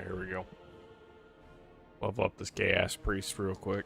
Alright, here we go. Level up this gay-ass priest real quick.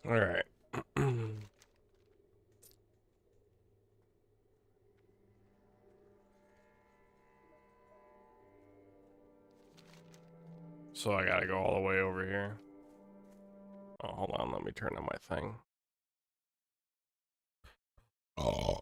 Alright. So I gotta go all the way over here. Oh, hold on, let me turn on my thing. Oh.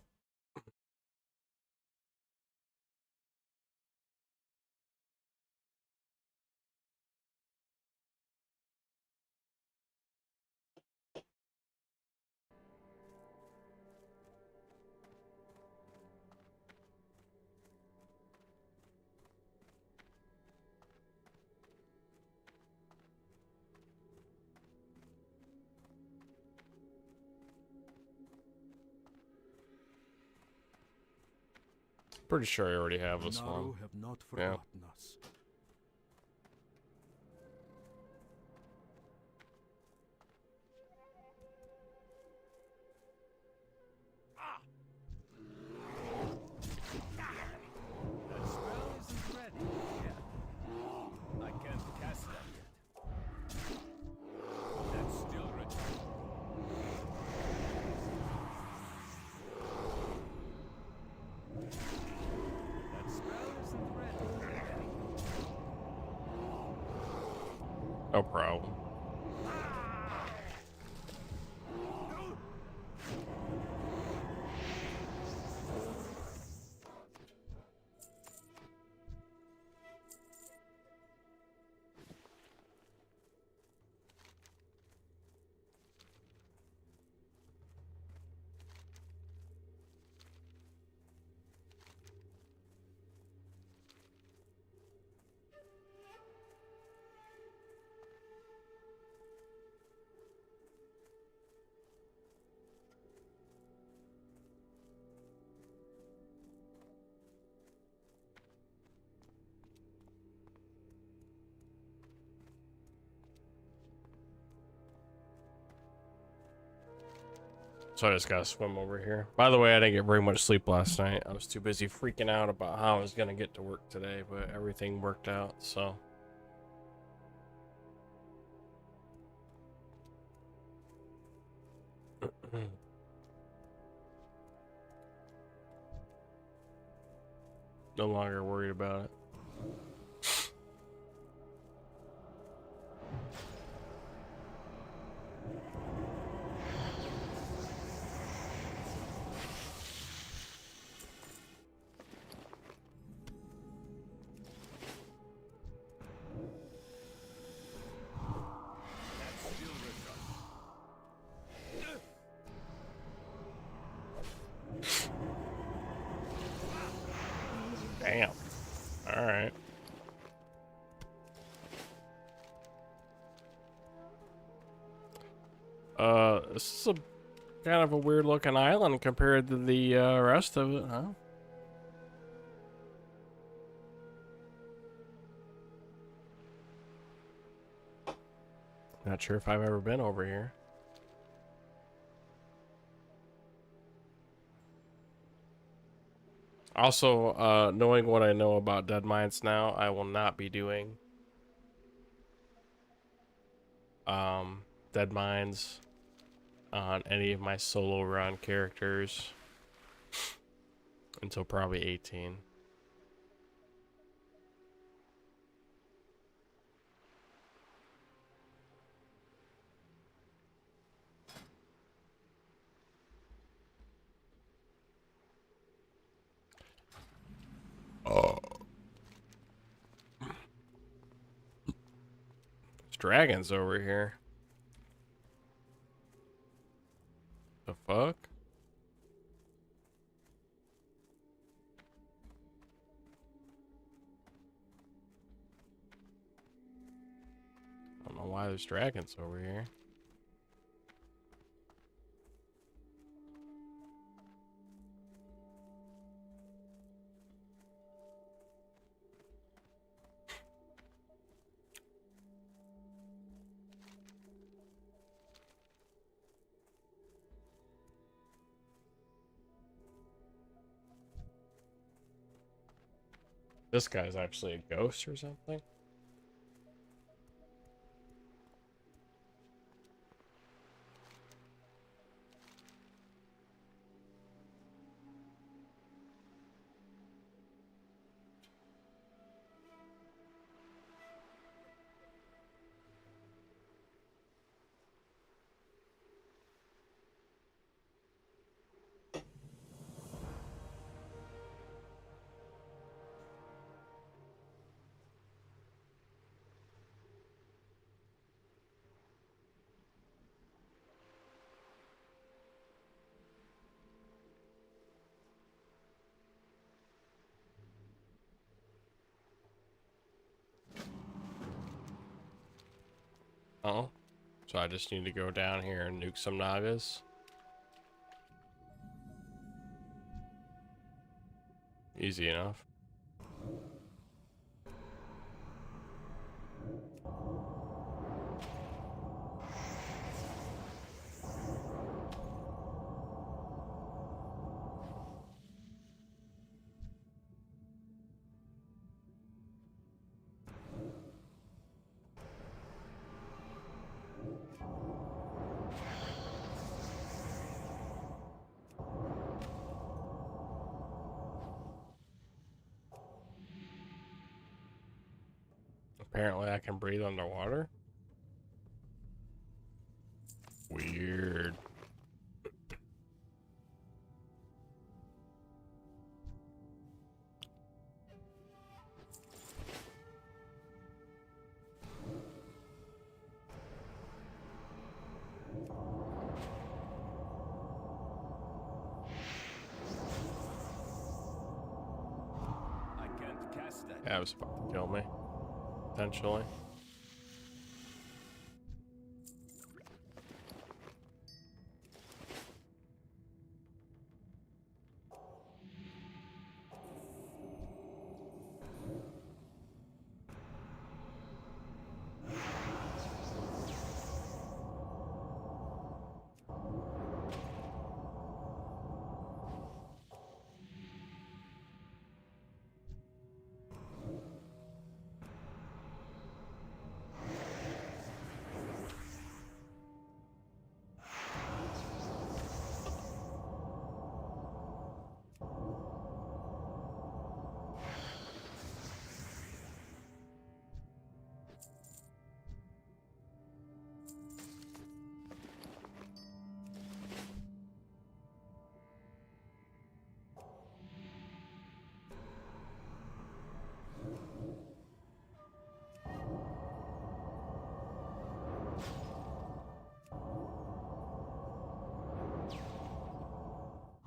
Pretty sure I already have this one. Have not forgotten us. That spell isn't ready yet. I can't cast that yet. That's still ready. That spell isn't ready. No problem. So I just gotta swim over here. By the way, I didn't get very much sleep last night. I was too busy freaking out about how I was gonna get to work today, but everything worked out, so. No longer worried about it. Damn. All right. This is a kind of a weird looking island compared to the rest of it, huh? Not sure if I've ever been over here. Also, knowing what I know about Dead Mines now, I will not be doing Dead Mines on any of my solo run characters until probably 18. Oh. There's dragons over here. there's dragons over here. This guy's actually a ghost or something. Oh, so I just need to go down here and nuke some Nagas. Easy enough. Apparently I can breathe underwater. Weird. I can't cast that. Yeah, it was about to kill me. Potentially.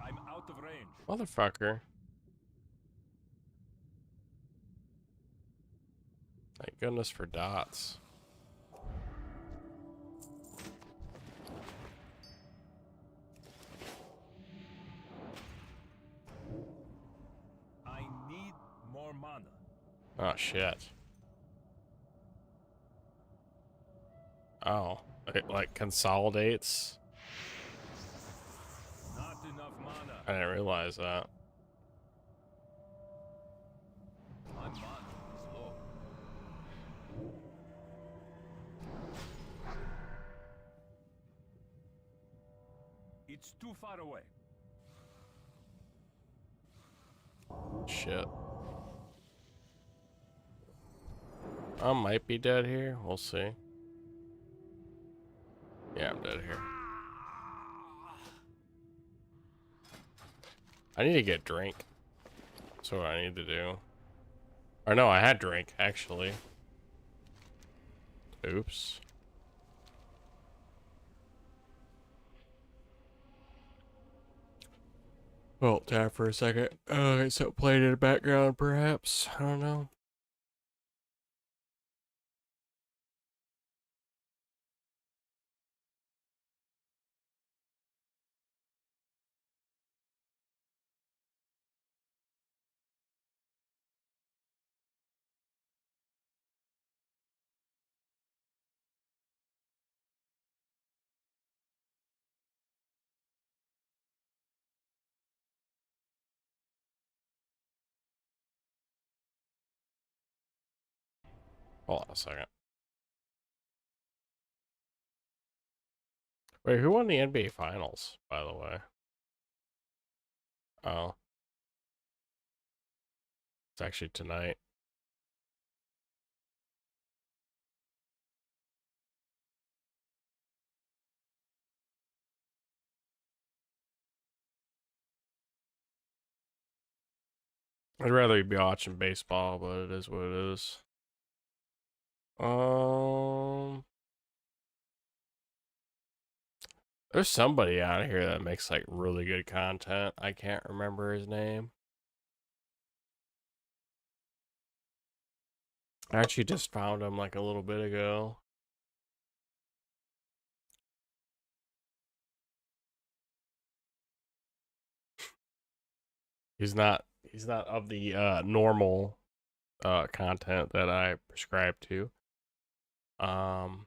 I'm out of range. Motherfucker. Thank goodness for dots. I need more mana. Oh shit. Oh, it like consolidates. Not enough mana. I didn't realize that. My mana is low. It's too far away. Shit. I might be dead here. We'll see. Yeah, I'm dead here. I need to get drink. That's what I need to do. Or no, I had drink, actually. Oops. Well, tap for a second. It's so played in the background, perhaps. I don't know. Hold on a second. Wait, who won the NBA Finals, by the way? Oh, it's actually tonight. I'd rather be watching baseball, but it is what it is. Um, there's somebody out here that makes like really good content. I can't remember his name. I actually just found him like a little bit ago. He's not of the normal content that I prescribe to. Um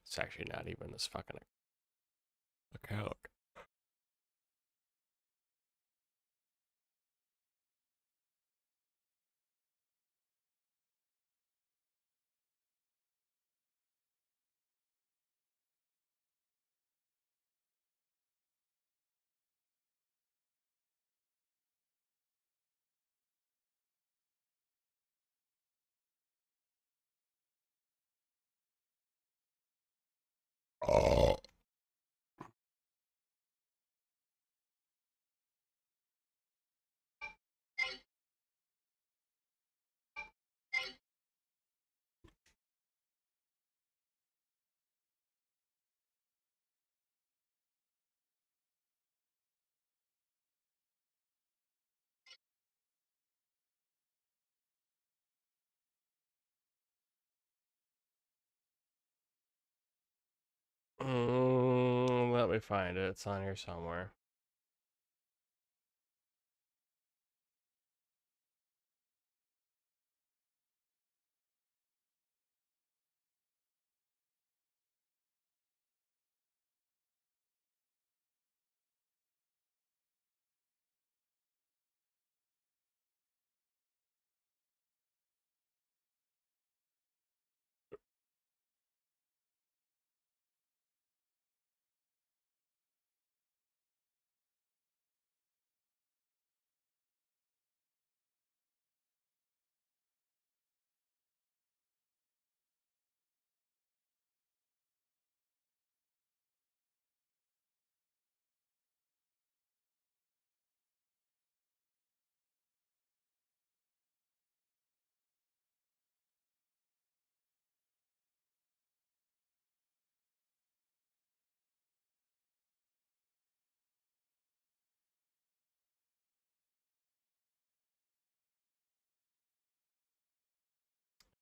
it's actually not even this fucking account. Oh. Let me find it. It's on here somewhere.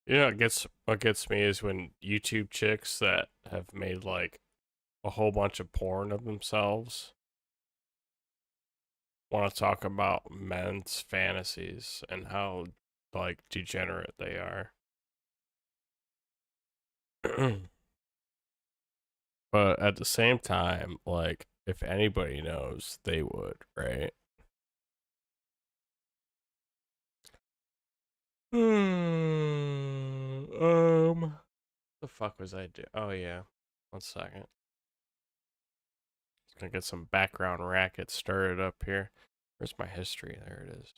You know, what gets me is when YouTube chicks that have made like a whole bunch of porn of themselves want to talk about men's fantasies and how like degenerate they are. But at the same time, like if anybody knows, they would, right? The fuck was I do? Oh yeah, 1 second. Gonna get some background racket started up here. Where's my history? There it is.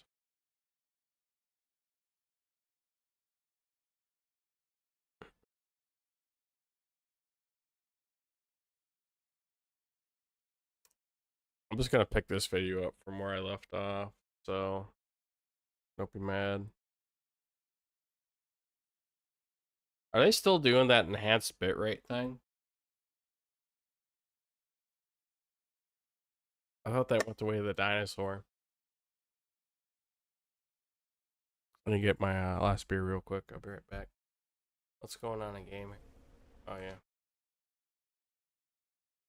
I'm just gonna pick this video up from where I left off, so don't be mad. Are they still doing that enhanced bitrate thing? I thought that went the way of the dinosaur. Let me get my last beer real quick. I'll be right back. What's going on in gaming? Oh yeah,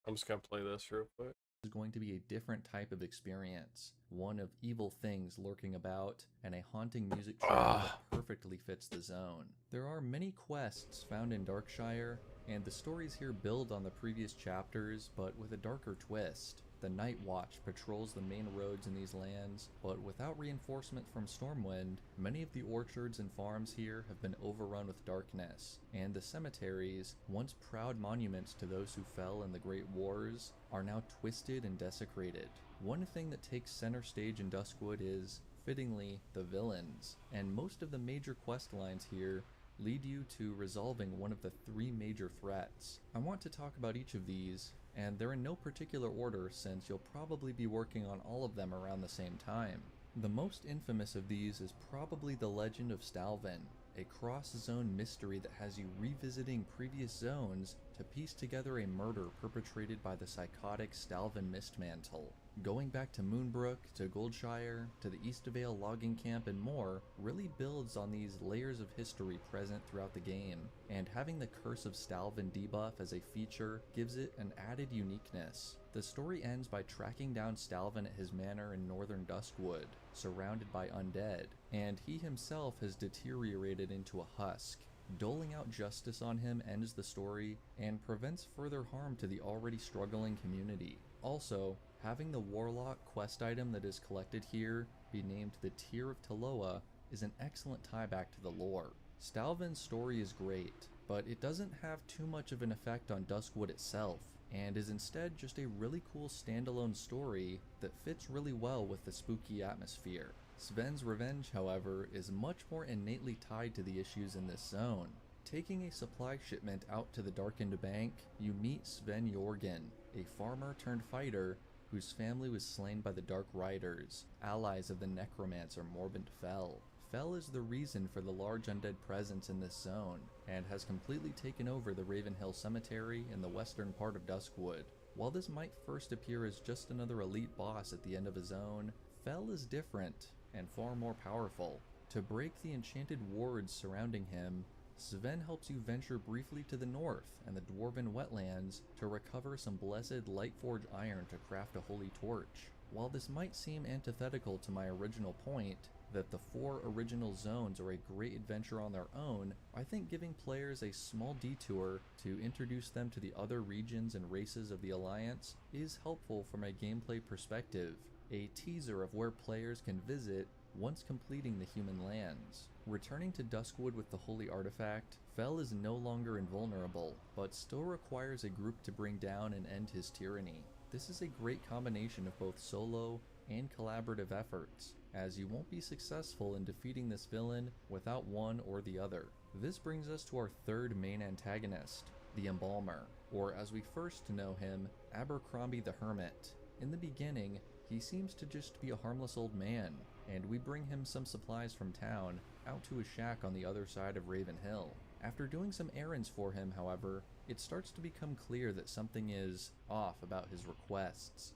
I'm just gonna play this real quick. Is going to be a different type of experience, one of evil things lurking about, and a haunting music track that perfectly fits the zone. There are many quests found in Darkshire, and the stories here build on the previous chapters, but with a darker twist. The Night Watch patrols the main roads in these lands, but without reinforcement from Stormwind, many of the orchards and farms here have been overrun with darkness, and the cemeteries, once proud monuments to those who fell in the Great Wars, are now twisted and desecrated. One thing that takes center stage in Duskwood is, fittingly, the villains, and most of the major quest lines here lead you to resolving one of the 3 major threats. I want to talk about each of these, and they're in no particular order since you'll probably be working on all of them around the same time. The most infamous of these is probably the Legend of Stalvin, a cross-zone mystery that has you revisiting previous zones to piece together a murder perpetrated by the psychotic Stalvin Mistmantle. Going back to Moonbrook, to Goldshire, to the Eastvale logging camp and more really builds on these layers of history present throughout the game, and having the Curse of Stalvin debuff as a feature gives it an added uniqueness. The story ends by tracking down Stalvin at his manor in northern Duskwood, surrounded by undead, and he himself has deteriorated into a husk. Doling out justice on him ends the story and prevents further harm to the already struggling community. Also, having the Warlock quest item that is collected here be named the Tear of Taloa is an excellent tieback to the lore. Stalvin's story is great, but it doesn't have too much of an effect on Duskwood itself, and is instead just a really cool standalone story that fits really well with the spooky atmosphere. Sven's revenge, however, is much more innately tied to the issues in this zone. Taking a supply shipment out to the Darkened Bank, you meet Sven Jorgen, a farmer turned fighter whose family was slain by the Dark Riders, allies of the necromancer Morbent Fell. Fell is the reason for the large undead presence in this zone, and has completely taken over the Ravenhill Cemetery in the western part of Duskwood. While this might first appear as just another elite boss at the end of a zone, Fell is different, and far more powerful. To break the enchanted wards surrounding him, Sven helps you venture briefly to the north and the Dwarven wetlands to recover some blessed Lightforge iron to craft a holy torch. While this might seem antithetical to my original point, that the 4 original zones are a great adventure on their own, I think giving players a small detour to introduce them to the other regions and races of the Alliance is helpful from a gameplay perspective, a teaser of where players can visit once completing the human lands. Returning to Duskwood with the Holy Artifact, Fell is no longer invulnerable, but still requires a group to bring down and end his tyranny. This is a great combination of both solo and collaborative efforts, as you won't be successful in defeating this villain without one or the other. This brings us to our 3rd main antagonist, the Embalmer, or as we first know him, Abercrombie the Hermit. In the beginning, he seems to just be a harmless old man, and we bring him some supplies from town out to his shack on the other side of Ravenhill. After doing some errands for him, however, it starts to become clear that something is off about his requests.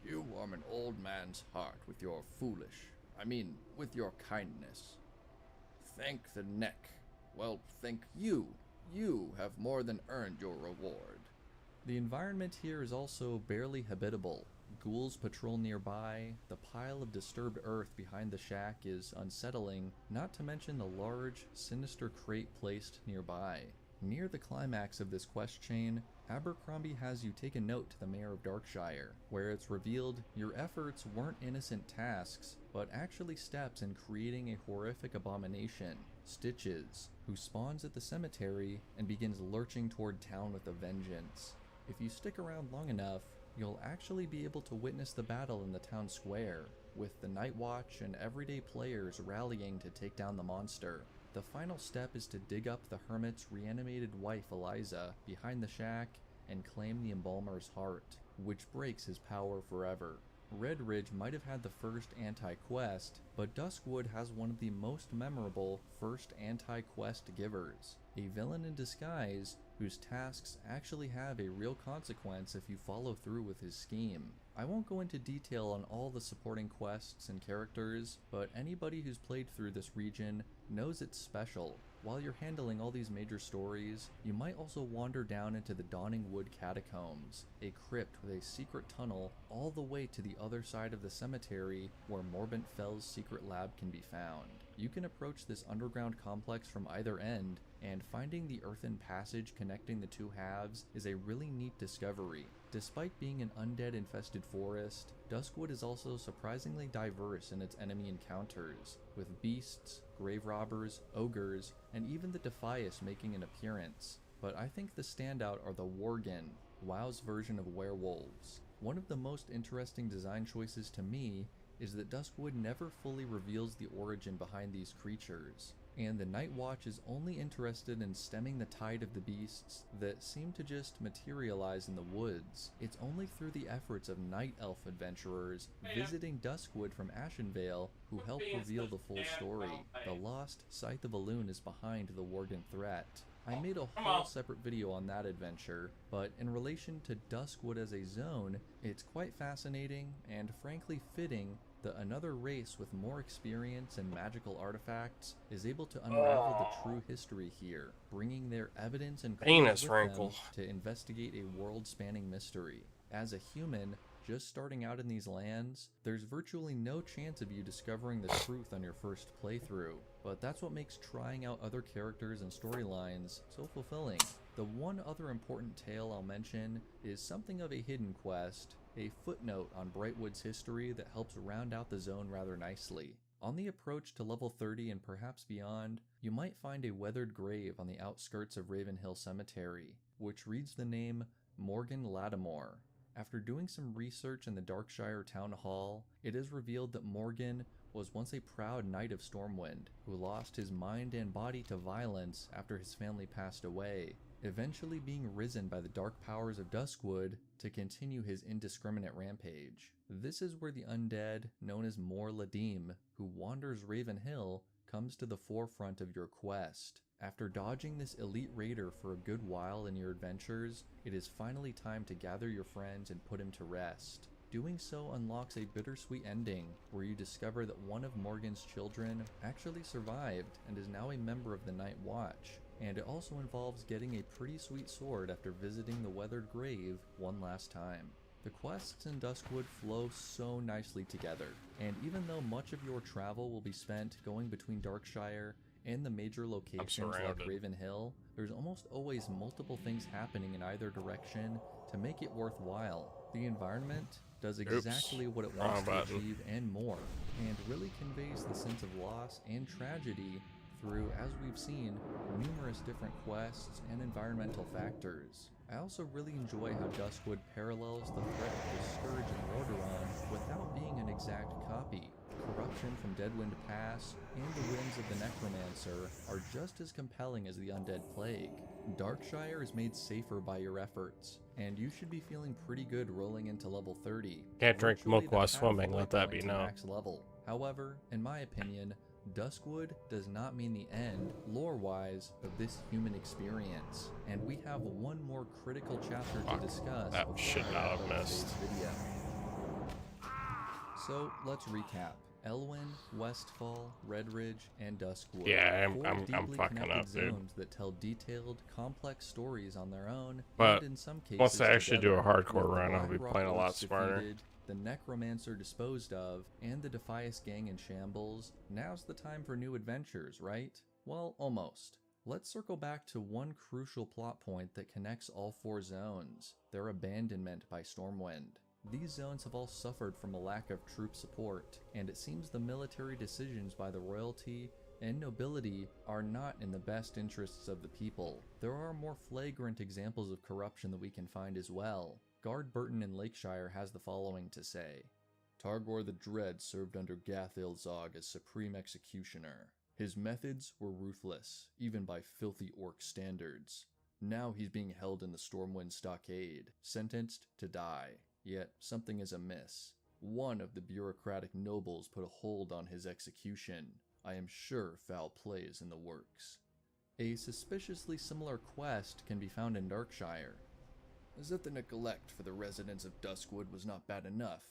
You warm an old man's heart with your with your kindness. Thank the neck. Well, thank you. You have more than earned your reward. The environment here is also barely habitable. Ghouls patrol nearby, the pile of disturbed earth behind the shack is unsettling, not to mention the large, sinister crate placed nearby. Near the climax of this quest chain, Abercrombie has you take a note to the Mayor of Darkshire, where it's revealed your efforts weren't innocent tasks, but actually steps in creating a horrific abomination, Stitches, who spawns at the cemetery and begins lurching toward town with a vengeance. If you stick around long enough, you'll actually be able to witness the battle in the town square, with the Night Watch and everyday players rallying to take down the monster. The final step is to dig up the Hermit's reanimated wife Eliza behind the shack and claim the Embalmer's heart, which breaks his power forever. Red Ridge might have had the first anti-quest, but Duskwood has one of the most memorable first anti-quest givers, a villain in disguise whose tasks actually have a real consequence if you follow through with his scheme. I won't go into detail on all the supporting quests and characters, but anybody who's played through this region knows it's special. While you're handling all these major stories, you might also wander down into the Dawning Wood Catacombs, a crypt with a secret tunnel all the way to the other side of the cemetery where Morbent Fell's secret lab can be found. You can approach this underground complex from either end, and finding the earthen passage connecting the two halves is a really neat discovery. Despite being an undead-infested forest, Duskwood is also surprisingly diverse in its enemy encounters, with beasts, grave robbers, ogres, and even the Defias making an appearance. But I think the standout are the Worgen, WoW's version of werewolves. One of the most interesting design choices to me is that Duskwood never fully reveals the origin behind these creatures, and the Night Watch is only interested in stemming the tide of the beasts that seem to just materialize in the woods. It's only through the efforts of Night Elf adventurers visiting Duskwood from Ashenvale who help reveal the full story. The lost Scythe of Elune is behind the Worgen threat. I made a whole separate video on that adventure, but in relation to Duskwood as a zone, it's quite fascinating and frankly fitting that another race with more experience and magical artifacts is able to unravel the true history here, bringing their evidence and clues with them to investigate a world-spanning mystery. As a human, just starting out in these lands, there's virtually no chance of you discovering the truth on your first playthrough, but that's what makes trying out other characters and storylines so fulfilling. The one other important tale I'll mention is something of a hidden quest, a footnote on Brightwood's history that helps round out the zone rather nicely. On the approach to level 30 and perhaps beyond, you might find a weathered grave on the outskirts of Ravenhill Cemetery, which reads the name Morgan Lattimore. After doing some research in the Darkshire Town Hall, it is revealed that Morgan was once a proud knight of Stormwind, who lost his mind and body to violence after his family passed away, eventually being risen by the dark powers of Duskwood to continue his indiscriminate rampage. This is where the undead, known as Mor Ladim, who wanders Ravenhill, comes to the forefront of your quest. After dodging this elite raider for a good while in your adventures, it is finally time to gather your friends and put him to rest. Doing so unlocks a bittersweet ending, where you discover that one of Morgan's children actually survived and is now a member of the Night Watch, and it also involves getting a pretty sweet sword after visiting the weathered grave one last time. The quests in Duskwood flow so nicely together, and even though much of your travel will be spent going between Darkshire and the major locations like Ravenhill, there's almost always multiple things happening in either direction to make it worthwhile. The environment does exactly what it wants to achieve and more, and really conveys the sense of loss and tragedy through, as we've seen, numerous different quests and environmental factors. I also really enjoy how Duskwood parallels the threat of the Scourge and Lordaeron without being an exact copy. Corruption from Deadwind Pass and the whims of the Necromancer are just as compelling as the Undead Plague. Darkshire is made safer by your efforts, and you should be feeling pretty good rolling into level 30. Can't drink milk while swimming, let that be known. Max level. However, in my opinion, Duskwood does not mean the end, lore-wise, of this human experience, and we have one more critical chapter to discuss that shit out of missed. Video. So let's recap. Elwyn, Westfall, Redridge, and Duskwood. Yeah, I'm fucking up, dude. Zones that tell detailed, complex stories on their own, but and in some cases once I actually do a hardcore with run, I'll be playing a lot smarter. Defeated, the Necromancer disposed of, and the Defias gang in shambles, now's the time for new adventures, right? Well, almost. Let's circle back to one crucial plot point that connects all four zones, their abandonment by Stormwind. These zones have all suffered from a lack of troop support, and it seems the military decisions by the royalty and nobility are not in the best interests of the people. There are more flagrant examples of corruption that we can find as well. Guard Burton in Lakeshire has the following to say. Targor the Dread served under Gathilzog as supreme executioner. His methods were ruthless, even by filthy orc standards. Now he's being held in the Stormwind Stockade, sentenced to die. Yet something is amiss. One of the bureaucratic nobles put a hold on his execution. I am sure foul play is in the works. A suspiciously similar quest can be found in Darkshire. As if the neglect for the residents of Duskwood was not bad enough,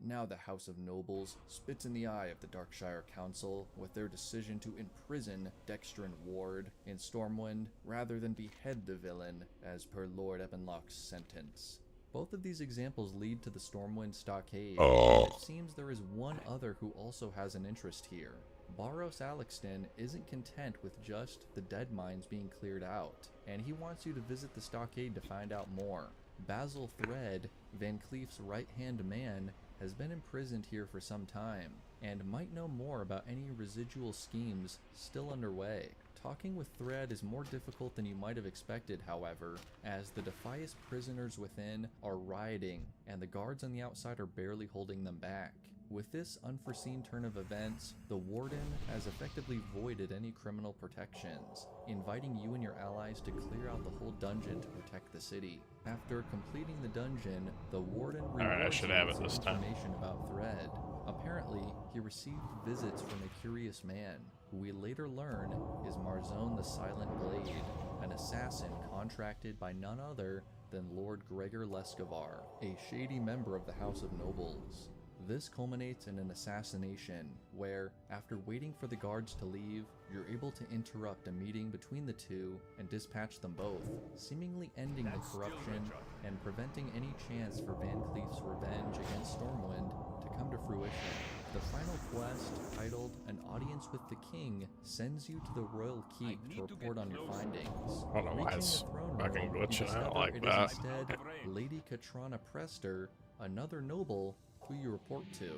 now the House of Nobles spits in the eye of the Darkshire Council with their decision to imprison Dexter and Ward in Stormwind rather than behead the villain as per Lord Ebenlock's sentence. Both of these examples lead to the Stormwind Stockade. Oh. It seems there is one other who also has an interest here. Baros Alexton isn't content with just the dead mines being cleared out, and he wants you to visit the stockade to find out more. Basil Thread, Van Cleef's right-hand man, has been imprisoned here for some time, and might know more about any residual schemes still underway. Talking with Thread is more difficult than you might have expected, however, as the Defias prisoners within are rioting, and the guards on the outside are barely holding them back. With this unforeseen turn of events, the Warden has effectively voided any criminal protections, inviting you and your allies to clear out the whole dungeon to protect the city. After completing the dungeon, the Warden I rewards should you have with it some this time. information about Thread. Apparently, he received visits from a curious man, who we later learn is Marzone the Silent Blade, an assassin contracted by none other than Lord Gregor Lescavar, a shady member of the House of Nobles. This culminates in an assassination, where, after waiting for the guards to leave, you're able to interrupt a meeting between the two and dispatch them both, seemingly ending the corruption and preventing any chance for Van Cleef's revenge against Stormwind to come to fruition. The final quest, titled An Audience with the King, sends you to the Royal Keep to report on your findings. I don't know why Reaching it's the throne fucking room, you glitching out discover like it is that. instead Lady Katrana Prester, another noble who you report to.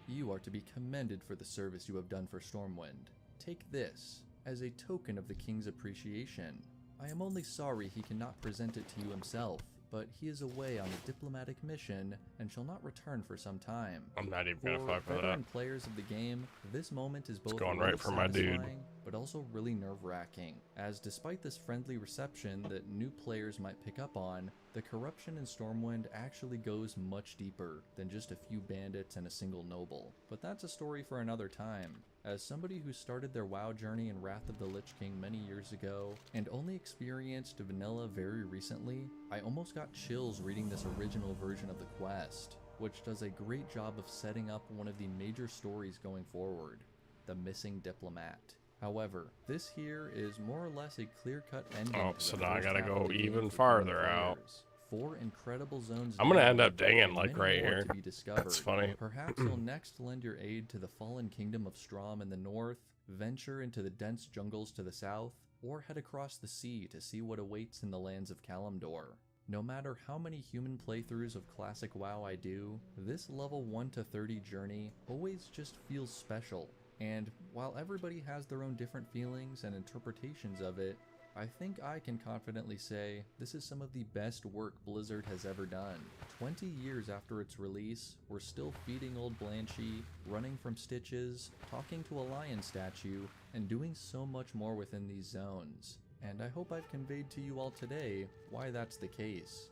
You are to be commended for the service you have done for Stormwind. Take this as a token of the king's appreciation. I am only sorry he cannot present it to you himself, but he is away on a diplomatic mission and shall not return for some time. I'm not even For gonna fuck with that. veteran players of the game, this moment is both going really right for my dude. satisfying, but also really nerve-wracking, as despite this friendly reception that new players might pick up on, the corruption in Stormwind actually goes much deeper than just a few bandits and a single noble. But that's a story for another time. As somebody who started their WoW journey in Wrath of the Lich King many years ago, and only experienced vanilla very recently, I almost got chills reading this original version of the quest, which does a great job of setting up one of the major stories going forward, the missing diplomat. However, this here is more or less a clear-cut ending. Oh, to so the now I first gotta half of go the game even for farther current out. players. 4 incredible zones I'm gonna down, end up dinging and like many right more here. to be discovered. That's funny. Perhaps you'll next lend your aid to the fallen kingdom of Strom in the north, venture into the dense jungles to the south, or head across the sea to see what awaits in the lands of Kalimdor. No matter how many human playthroughs of classic WoW I do, this level 1 to 30 journey always just feels special. And while everybody has their own different feelings and interpretations of it, I think I can confidently say this is some of the best work Blizzard has ever done. 20 years after its release, we're still feeding old Blanchie, running from Stitches, talking to a lion statue, and doing so much more within these zones. And I hope I've conveyed to you all today why that's the case.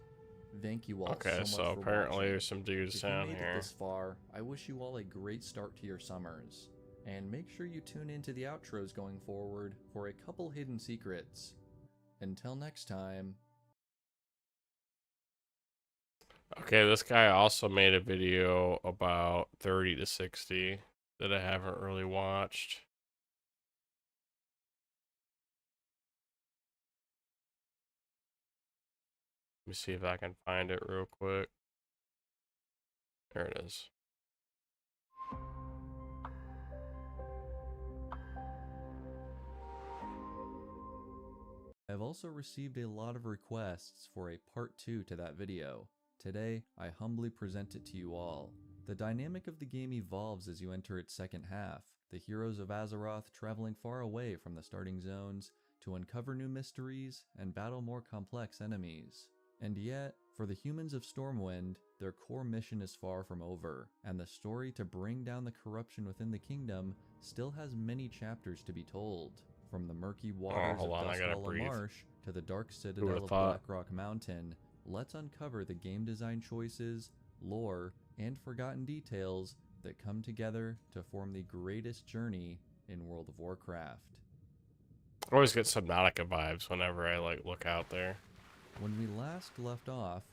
Thank you all Okay, so much so for apparently watching. there's some dudes If you down made it here. this far, I wish you all a great start to your summers. And make sure you tune into the outros going forward for a couple hidden secrets. Until next time. Okay, this guy also made a video about 30 to 60 that I haven't really watched. Let me see if I can find it real quick. There it is. I've also received a lot of requests for a part 2 to that video. Today, I humbly present it to you all. The dynamic of the game evolves as you enter its second half, the heroes of Azeroth traveling far away from the starting zones to uncover new mysteries and battle more complex enemies. And yet, for the humans of Stormwind, their core mission is far from over, and the story to bring down the corruption within the kingdom still has many chapters to be told. From the murky waters hold of on, I gotta Dustfall breathe. Marsh to the dark Who'da citadel of thought? Blackrock Mountain, let's uncover the game design choices, lore, and forgotten details that come together to form the greatest journey in World of Warcraft. I always get Subnautica vibes whenever I look out there. When we last left off,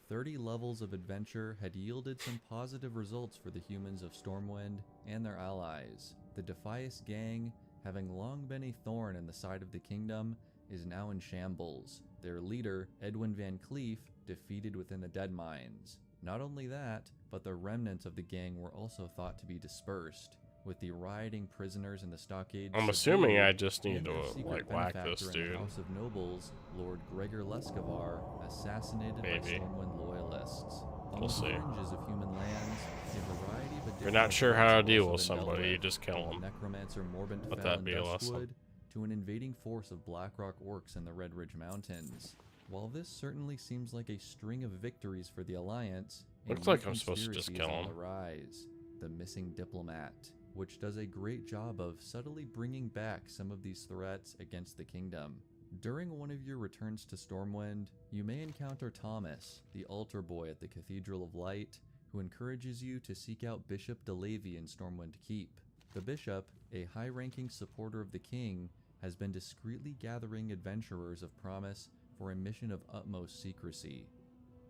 30 levels of adventure had yielded some positive results for the humans of Stormwind and their allies. The Defias gang, having long been a thorn in the side of the kingdom, is now in shambles. Their leader, Edwin Van Cleef, defeated within the Dead Mines. Not only that, but the remnants of the gang were also thought to be dispersed. with the rioting prisoners in the stockade. I'm assuming I subdued, just need and to their secret like whack this benefactor in the dude. House of Nobles, Lord Gregor Leskovar, assassinated by Maybe. Stormwind loyalists. On We'll the see. fringes of human lands, a variety of If you're not additional sure how to threats deal have with also been dealt somebody, you with, just kill from them. the necromancer Morbent Let Fell that in be a lesson. Duskwood to an invading force of Blackrock orcs in the Red Ridge Mountains. While this certainly seems like a string of victories for the Alliance, a Looks new like I'm supposed to just conspiracy kill is on him. the rise, the Missing Diplomat, which does a great job of subtly bringing back some of these threats against the kingdom. During one of your returns to Stormwind, you may encounter Thomas, the altar boy at the Cathedral of Light, who encourages you to seek out Bishop DeLavy in Stormwind Keep. The bishop, a high-ranking supporter of the king, has been discreetly gathering adventurers of promise for a mission of utmost secrecy.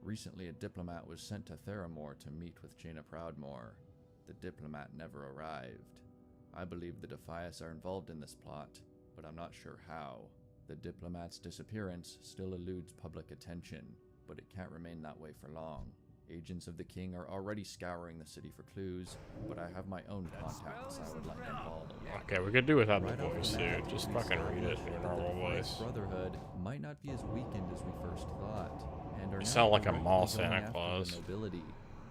Recently, a diplomat was sent to Theramore to meet with Jaina Proudmoore. The diplomat never arrived. I believe the Defias are involved in this plot, but I'm not sure how. The diplomat's disappearance still eludes public attention, but it can't remain that way for long. Agents of the king are already scouring the city for clues, but I have my own contacts I would like to follow. Okay, we could do without the Right off voice, the bat, dude. Just we fucking read it establish in your that the normal Defias voice. Brotherhood might not be as weakened as we first thought, and are You now sound like a directly mall going Santa after Claus. the nobility.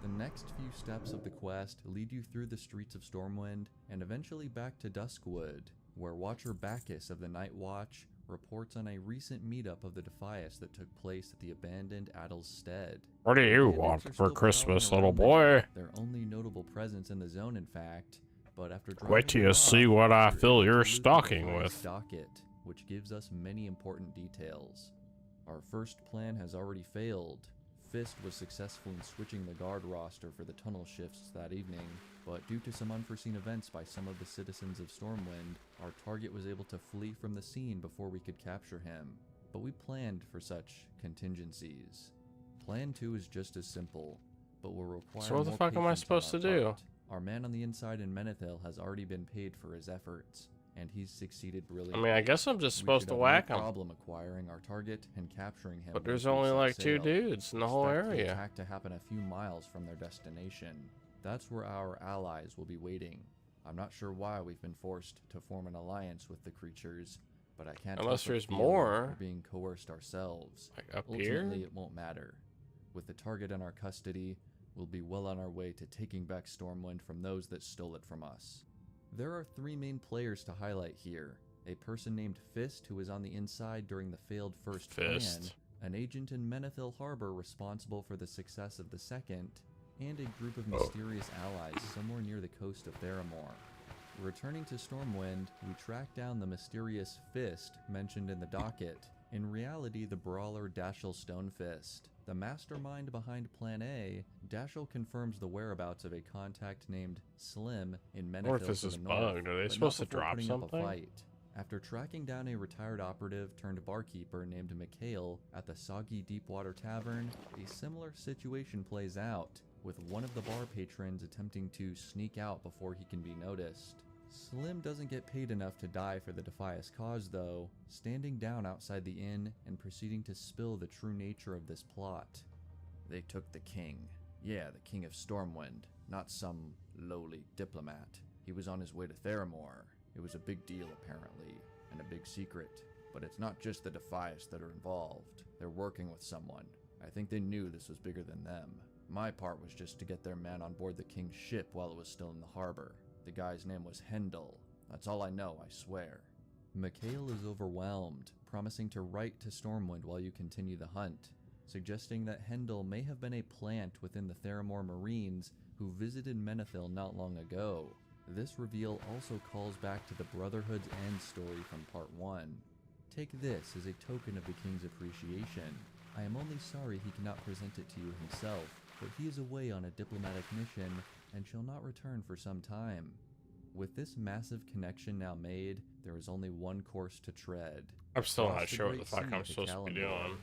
The next few steps of the quest lead you through the streets of Stormwind and eventually back to Duskwood, where Watcher Bacchus of the Night Watch reports on a recent meetup of the Defias that took place at the abandoned Addle's Stead. What do you Bandits want are for still Christmas, prowling little around there, boy? their only notable presence in the zone, in fact. But after Wait driving till them you see off, what I you're fill able to your loot the stocking Defias with. docket, which gives us many important details. Our first plan has already failed. Fist was successful in switching the guard roster for the tunnel shifts that evening, but due to some unforeseen events by some of the citizens of Stormwind, our target was able to flee from the scene before we could capture him. But we planned for such contingencies. Plan 2 is just as simple, but will require So what the more fuck am I patience on supposed our to do? part. Our man on the inside in Menethil has already been paid for his efforts, and he's succeeded I brilliantly. mean, I guess I'm just We supposed should to have whack no him. problem acquiring our target and capturing him. But once there's we only set like 2 sail. dudes in the whole Expect the area. attack to happen a few miles from their destination. That's where our allies will be waiting. I'm not sure why we've been forced to form an alliance with the creatures, but I can't Unless help but there's feel more. we're being coerced ourselves. Like up Ultimately, here? it won't matter. With the target in our custody, we'll be well on our way to taking back Stormwind from those that stole it from us. There are 3 main players to highlight here. A person named Fist, who was on the inside during the failed first plan, an agent in Menethil Harbor responsible for the success of the second, and a group of mysterious allies somewhere near the coast of Theramore. Returning to Stormwind, we track down the mysterious Fist mentioned in the docket, in reality the brawler Dashel Stonefist. The mastermind behind Plan A, Dashel confirms the whereabouts of a contact named Slim in I wonder if Menethil this to is the north, bugged. Are they but supposed not to before drop putting up a something? fight. After tracking down a retired operative turned barkeeper named Mikhail at the Soggy Deepwater Tavern, a similar situation plays out, with one of the bar patrons attempting to sneak out before he can be noticed. Slim doesn't get paid enough to die for the Defias cause though, standing down outside the inn and proceeding to spill the true nature of this plot. They took the king. Yeah, the king of Stormwind, not some lowly diplomat. He was on his way to Theramore. It was a big deal apparently, and a big secret. But it's not just the Defias that are involved. They're working with someone. I think they knew this was bigger than them. My part was just to get their man on board the king's ship while it was still in the harbor. The guy's name was Hendel. That's all I know, I swear. Mikhail is overwhelmed, promising to write to Stormwind while you continue the hunt, suggesting that Hendel may have been a plant within the Theramore Marines who visited Menethil not long ago. This reveal also calls back to the Brotherhood's end story from Part 1. Take this as a token of the king's appreciation. I am only sorry he cannot present it to you himself, but he is away on a diplomatic mission and shall not return for some time. With this massive connection now made, there is only one course to tread. I'm still Cross not the sure what Great the fuck Sea I'm to supposed to be Kalimdor. doing.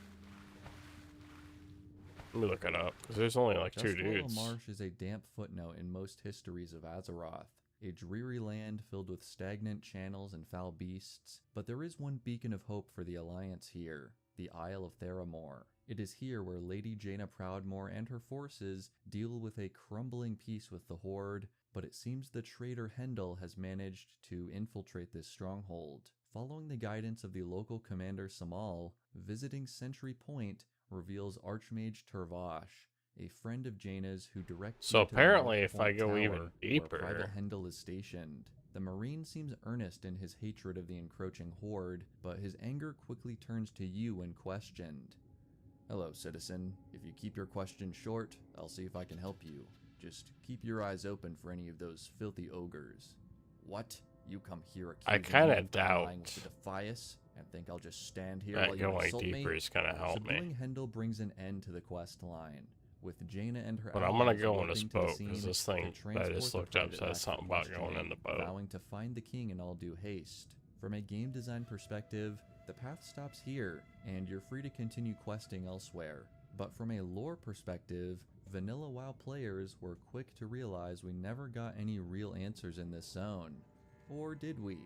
Let me look it up, because there's only like 2 Dustwallow dudes. Marsh is a damp footnote in most histories of Azeroth, a dreary land filled with stagnant channels and foul beasts, but there is one beacon of hope for the Alliance here, the Isle of Theramore. It is here where Lady Jaina Proudmoore and her forces deal with a crumbling peace with the Horde, but it seems the traitor Hendel has managed to infiltrate this stronghold. Following the guidance of the local commander Samal, visiting Sentry Point reveals Archmage Turvash, a friend of Jaina's who directs So you to the apparently North if I Point go Tower, even where deeper- Private Hendel is stationed. The Marine seems earnest in his hatred of the encroaching Horde, but his anger quickly turns to you when questioned. Hello, citizen. If you keep your questions short, I'll see if I can help you. Just keep your eyes open for any of those filthy ogres. What? You come here I accusing kinda me of allying with doubt the Defias and think I'll just stand here that while you going insult me? deeper is gonna help me. Subduing Hendel brings an end to the quest line, with Jaina and her But I'm gonna allies go in this warping to the boat, because scene this to thing that I transport just the looked up private says back to something about going in questioning, the boat. vowing to find the king in all due haste. From a game design perspective, the path stops here, and you're free to continue questing elsewhere. But from a lore perspective, vanilla WoW players were quick to realize we never got any real answers in this zone. Or did we?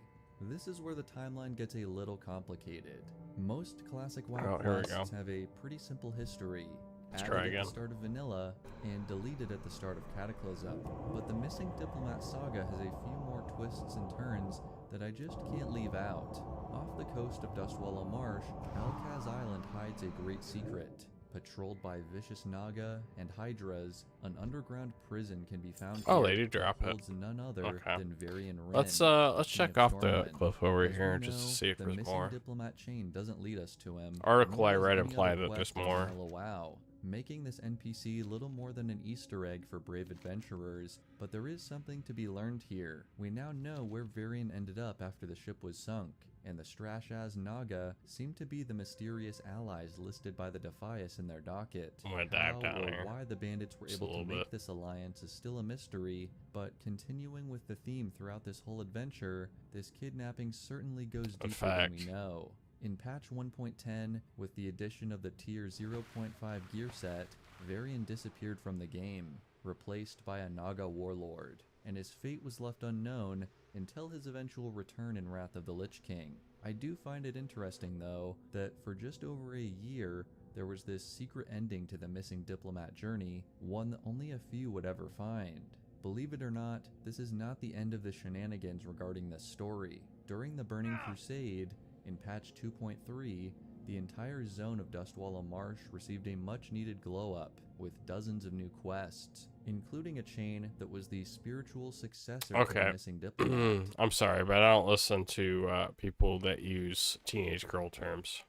This is where the timeline gets a little complicated. Most classic WoW Oh, here we quests go. have a pretty simple history. Let's Added try at again. the start of vanilla and deleted at the start of Cataclysm. But the Missing Diplomat saga has a few more twists and turns that I just can't leave out. Off the coast of Dustwallow Marsh, Alkaz Island hides a great secret. Patrolled by vicious Naga and Hydras, an underground prison can be found Oh, here they do that drop it. holds none other Okay. than Varian Wren, Let's the check King of off the Stormwind. cliff over As we here just to know, see if the there's Missing more. Diplomat chain doesn't lead us to him. Article nor I does read any implied other that there's quest in more. Vanilla WoW, making this NPC little more than an Easter egg for brave adventurers. But there is something to be learned here. We now know where Varian ended up after the ship was sunk, and the Strashaz Naga seem to be the mysterious allies listed by the Defias in their docket. I'm gonna dive How down or here. why the bandits were Just a able to little make bit. this alliance is still a mystery, but continuing with the theme throughout this whole adventure, this kidnapping certainly goes In deeper than we fact. know. In patch 1.10, with the addition of the tier 0.5 gear set, Varian disappeared from the game, replaced by a Naga warlord, and his fate was left unknown until his eventual return in Wrath of the Lich King. I do find it interesting, though, that for just over a year, there was this secret ending to the Missing Diplomat journey, one that only a few would ever find. Believe it or not, this is not the end of the shenanigans regarding this story. During the Burning Crusade, in patch 2.3, the entire zone of Dustwallow Marsh received a much-needed glow-up, with dozens of new quests, including a chain that was the spiritual successor to Okay. the Missing Diplomat. I'm sorry, but I don't listen to people that use teenage girl terms.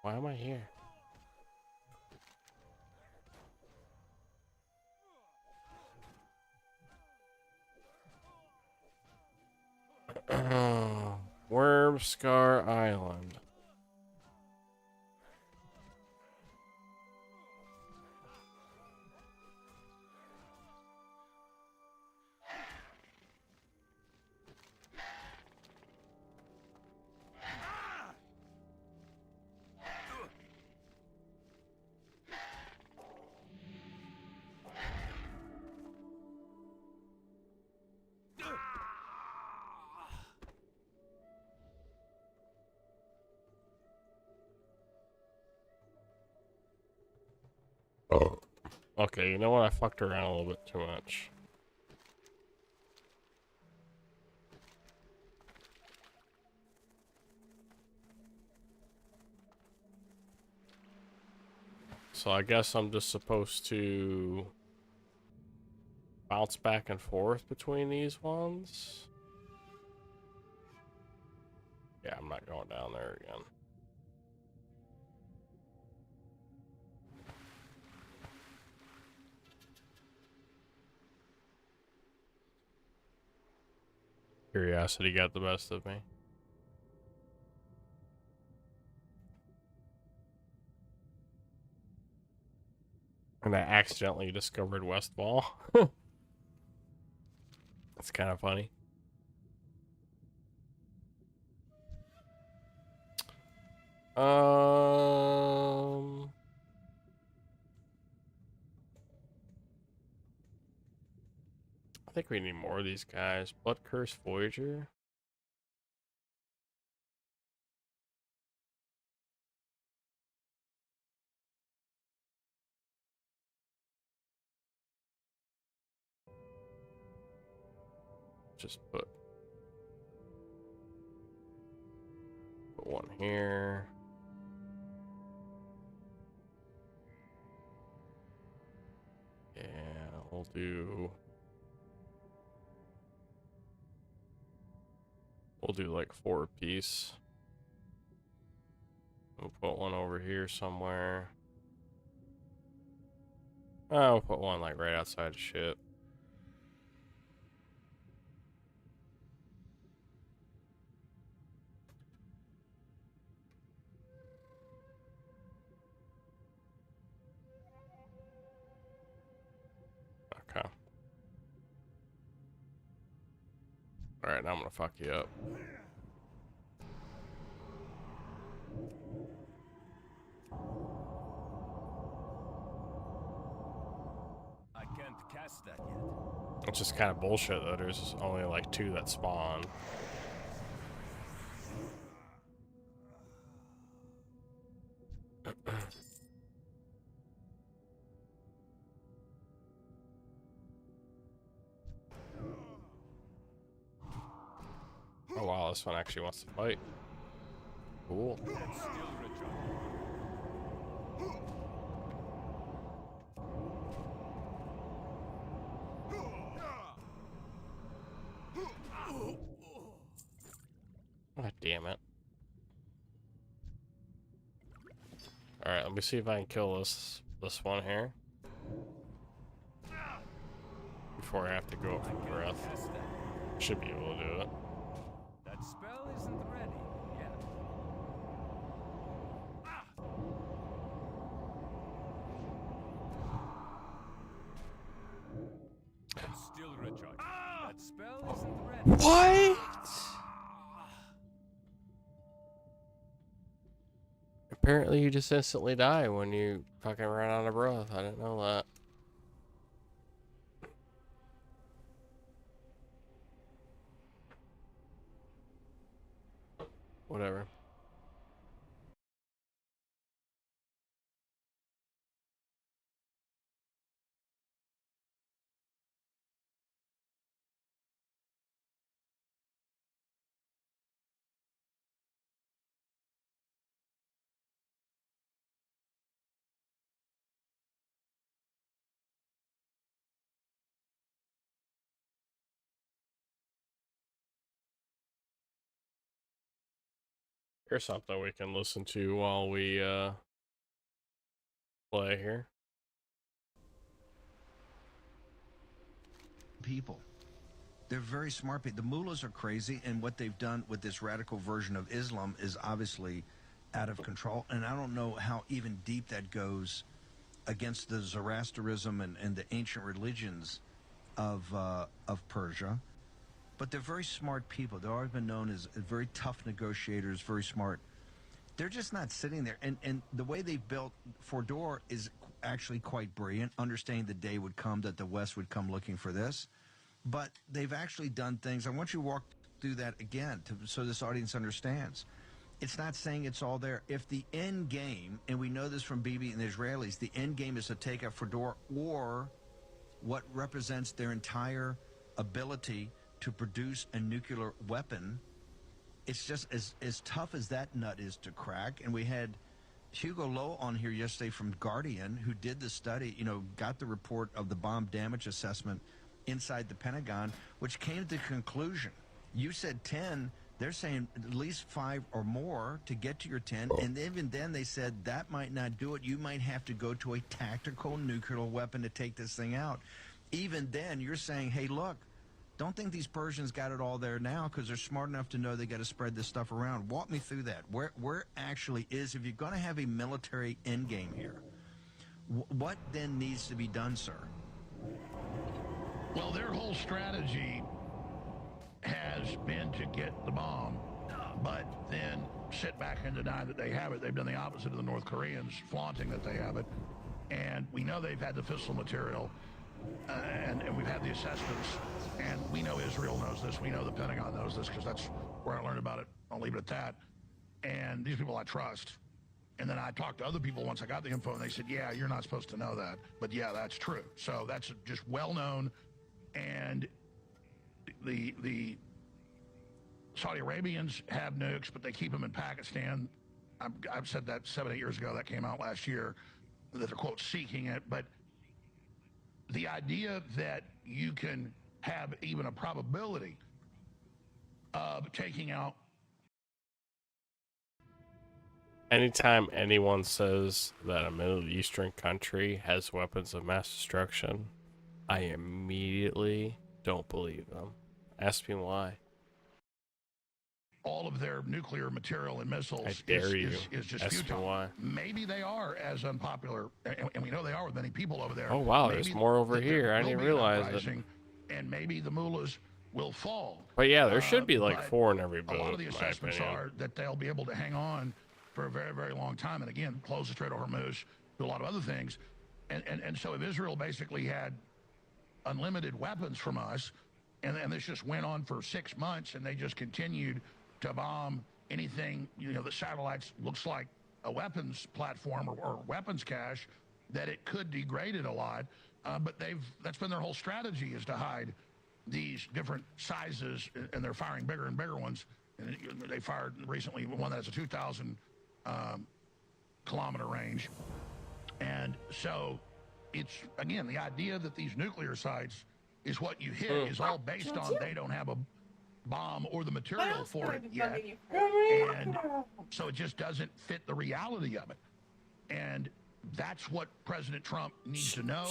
Why am I here? Worm Scar Island. Oh. Okay, you know what? I fucked around a little bit too much. So I guess I'm just supposed to bounce back and forth between these ones. Yeah, I'm not going down there again. Curiosity got the best of me. And I accidentally discovered West Wall. That's kind of funny. I think we need more of these guys. Blood Curse Voyager. just put one here. Yeah, we'll do like 4 apiece. We'll put one over here somewhere. Oh, we'll put one like right outside the ship. Okay. Alright, now I'm gonna fuck you up. I can't cast that yet. It's just kind of bullshit though. There's only like 2 that spawn. Oh wow, this one actually wants to fight. Cool. That's still recharging. God damn it. Alright, let me see if I can kill this one here. Before I have to go up for breath. Cast that. Should be able to do it. That spell isn't ready yet. That's still recharging. That spell isn't ready. What? Apparently you just instantly die when you fucking run out of breath. I didn't know that. Whatever. Here's something we can listen to while we play here. People. They're very smart people. The mullahs are crazy, and what they've done with this radical version of Islam is obviously out of control. And I don't know how even deep that goes against the Zoroastrianism and the ancient religions of Persia. But they're very smart people. They've always been known as very tough negotiators, very smart. They're just not sitting there. And the way they built Fordor is actually quite brilliant, understanding the day would come that the West would come looking for this. But they've actually done things. I want you to walk through that again so this audience understands. It's not saying it's all there. If the end game, and we know this from Bibi and the Israelis, the end game is to take out Fordor or what represents their entire ability to produce a nuclear weapon. It's just as tough as that nut is to crack. And we had Hugo Lowe on here yesterday from Guardian, who did the study, got the report of the bomb damage assessment inside the Pentagon, which came to the conclusion. You said 10, they're saying at least 5 or more to get to your 10. And even then they said that might not do it. You might have to go to a tactical nuclear weapon to take this thing out. Even then, you're saying, hey, look, don't think these Persians got it all there now, because they're smart enough to know they got to spread this stuff around. Walk me through that. Where actually is, if you're going to have a military endgame here, what then needs to be done, sir? Well, their whole strategy has been to get the bomb, but then sit back and deny that they have it. They've done the opposite of the North Koreans, flaunting that they have it. And we know they've had the fissile material, and we've had the assessments, and we know Israel knows this. We know the Pentagon knows this, because that's where I learned about it. I'll leave it at that. And these people I trust. And then I talked to other people once I got the info, and they said, yeah, you're not supposed to know that. But yeah, that's true. So that's just well known. And the Saudi Arabians have nukes, but they keep them in Pakistan. I've said that 7-8 years ago. That came out last year, that they're, quote, seeking it. But the idea that you can have even a probability of taking out... Anytime anyone says that a Middle Eastern country has weapons of mass destruction, I immediately don't believe them. Ask me why. all of their nuclear material and missiles I dare you. is just Ask me futile. why. Maybe they are as unpopular, and we know they are with many people over there. Oh, wow, Maybe there's more over there here. I will didn't be an realize it. uprising, and maybe the mullahs will fall. But yeah, there should be like but 4 in every a boat, lot of the in my assessments opinion. are that they'll be able to hang on for a very, very long time, and again, close the Strait of Hormuz, do a lot of other things. And so if Israel basically had unlimited weapons from us, and this just went on for 6 months, and they just continued to bomb anything, the satellites looks like a weapons platform or weapons cache, that it could degrade it a lot. But that's been their whole strategy, is to hide these different sizes, and they're firing bigger and bigger ones. And they fired recently one that has a 2,000 kilometer range. And so it's, again, the idea that these nuclear sites is what you hit is all based on they don't have a bomb or the material for it yet. And so it just doesn't fit the reality of it. And that's what President Trump needs to know.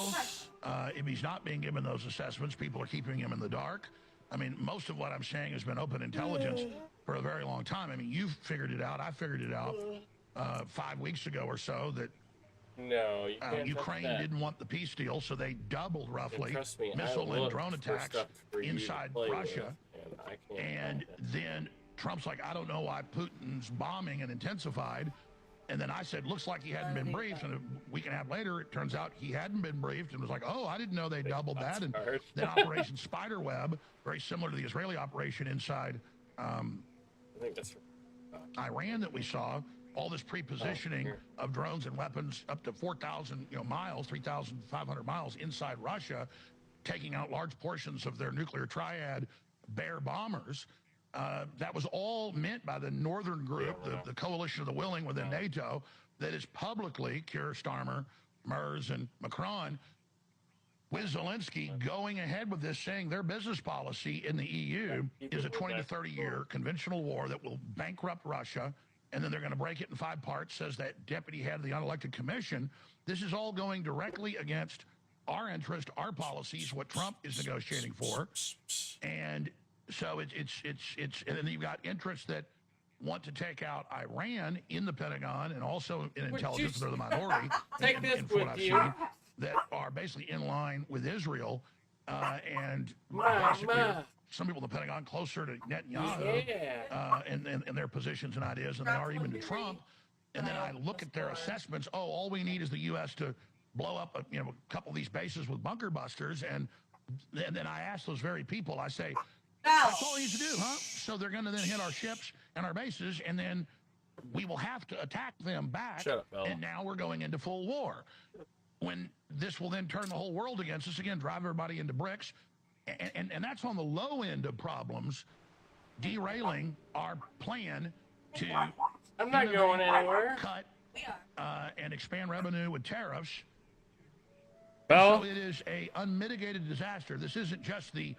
If he's not being given those assessments, people are keeping him in the dark. I mean, most of what I'm saying has been open intelligence for a very long time. I mean, you've figured it out. I figured it out 5 weeks ago or so that No, you can't Ukraine touch that. didn't want the peace deal, so they doubled roughly Trust me, missile I and looked drone for attacks stuff for you to inside play Russia. with, and I can't And find it. then Trump's like, I don't know why Putin's bombing and intensified. And then I said, looks like he hadn't been briefed. And a week and a half later, it turns out he hadn't been briefed, and was like, oh, I didn't know they doubled that. And then Operation Spiderweb, very similar to the Israeli operation inside I think that's Iran that we saw, all this pre-positioning of drones and weapons up to 4,000 miles, 3,500 miles inside Russia, taking out large portions of their nuclear triad Bear bombers. That was all meant by the northern group, the coalition of the willing within NATO, that is publicly, Keir Starmer, Merz, and Macron, with Zelensky going ahead with this, saying their business policy in the EU is a 20 to 30 year conventional war that will bankrupt Russia, and then they're going to break it in 5 parts, says that deputy head of the unelected commission. This is all going directly against our interest, our policies, what Trump is negotiating for. And so it's and then you've got interests that want to take out Iran in the Pentagon and also in intelligence. They're the minority Take this from what with I've you. seen, that are basically in line with Israel, and basically some people in the Pentagon closer to Netanyahu and their positions and ideas than they are even to Trump. And then I look at their assessments. Oh, all we need is the U.S. to blow up a couple of these bases with bunker busters. And then I ask those very people, I say, that's all he needs to do, huh? So they're going to then hit our ships and our bases, and then we will have to attack them back. Shut up, Bella. And now we're going into full war. When this will then turn the whole world against us again, drive everybody into bricks. And that's on the low end of problems, derailing our plan to I'm not going anywhere. cut and expand revenue with tariffs. Well, So it is a unmitigated disaster. This isn't just the